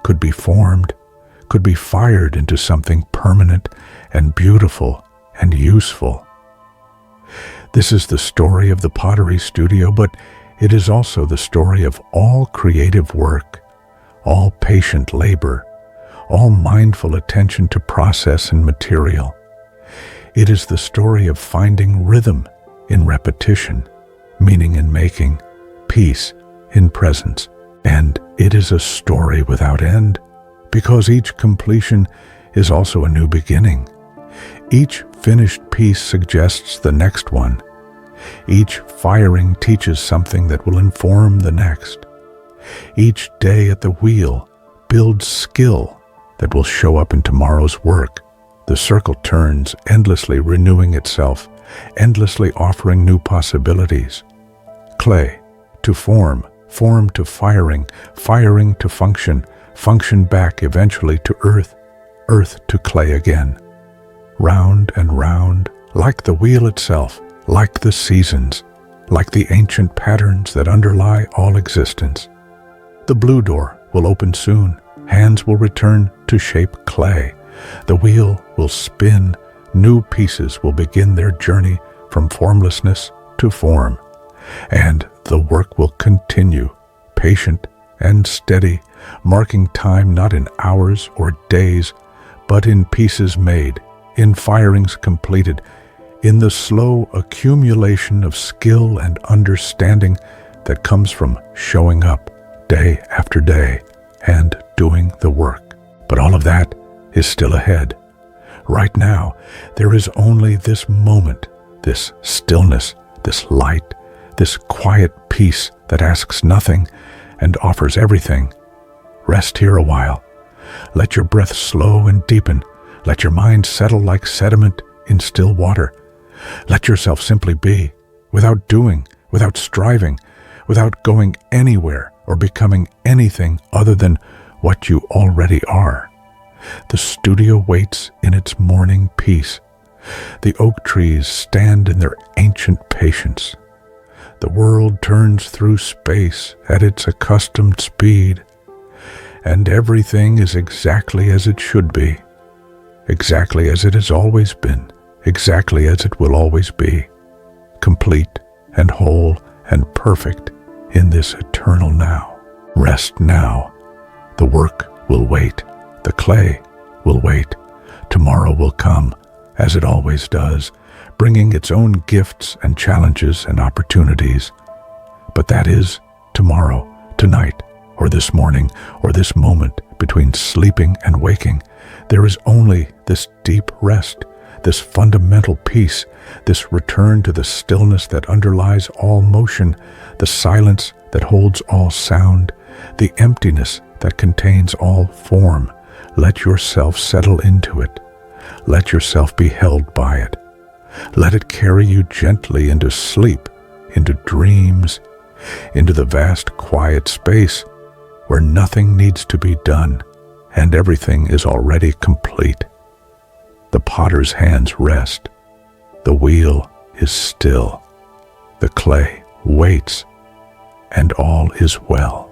A: could be formed, could be fired into something permanent and beautiful and useful. This is the story of the pottery studio, but it is also the story of all creative work, all patient labor, all mindful attention to process and material. It is the story of finding rhythm in repetition, meaning in making, peace in presence. And it is a story without end, because each completion is also a new beginning. Each finished piece suggests the next one. Each firing teaches something that will inform the next. Each day at the wheel builds skill that will show up in tomorrow's work. The circle turns, endlessly renewing itself, endlessly offering new possibilities. Clay to form, form to firing, firing to function, function back eventually to earth, earth to clay again. Round and round, like the wheel itself, like the seasons, like the ancient patterns that underlie all existence. The blue door will open soon. Hands will return to shape clay. The wheel will spin. New pieces will begin their journey from formlessness to form. And the work will continue, patient and steady, marking time not in hours or days, but in pieces made, in firings completed, in the slow accumulation of skill and understanding that comes from showing up day after day and doing the work. But all of that is still ahead. Right now, there is only this moment, this stillness, this light, this quiet peace that asks nothing and offers everything. Rest here a while. Let your breath slow and deepen. Let your mind settle like sediment in still water. Let yourself simply be, without doing, without striving, without going anywhere or becoming anything other than what you already are. The studio waits in its morning peace. The oak trees stand in their ancient patience. The world turns through space at its accustomed speed, and everything is exactly as it should be, exactly as it has always been, exactly as it will always be, complete and whole and perfect in this eternal now. Rest now. The work will wait. The clay will wait. Tomorrow will come, as it always does, bringing its own gifts and challenges and opportunities. But that is tomorrow, tonight, or this morning, or this moment between sleeping and waking. There is only this deep rest, this fundamental peace, this return to the stillness that underlies all motion, the silence that holds all sound, the emptiness that contains all form. Let yourself settle into it. Let yourself be held by it. Let it carry you gently into sleep, into dreams, into the vast quiet space where nothing needs to be done and everything is already complete. The potter's hands rest. The wheel is still. The clay waits, and all is well.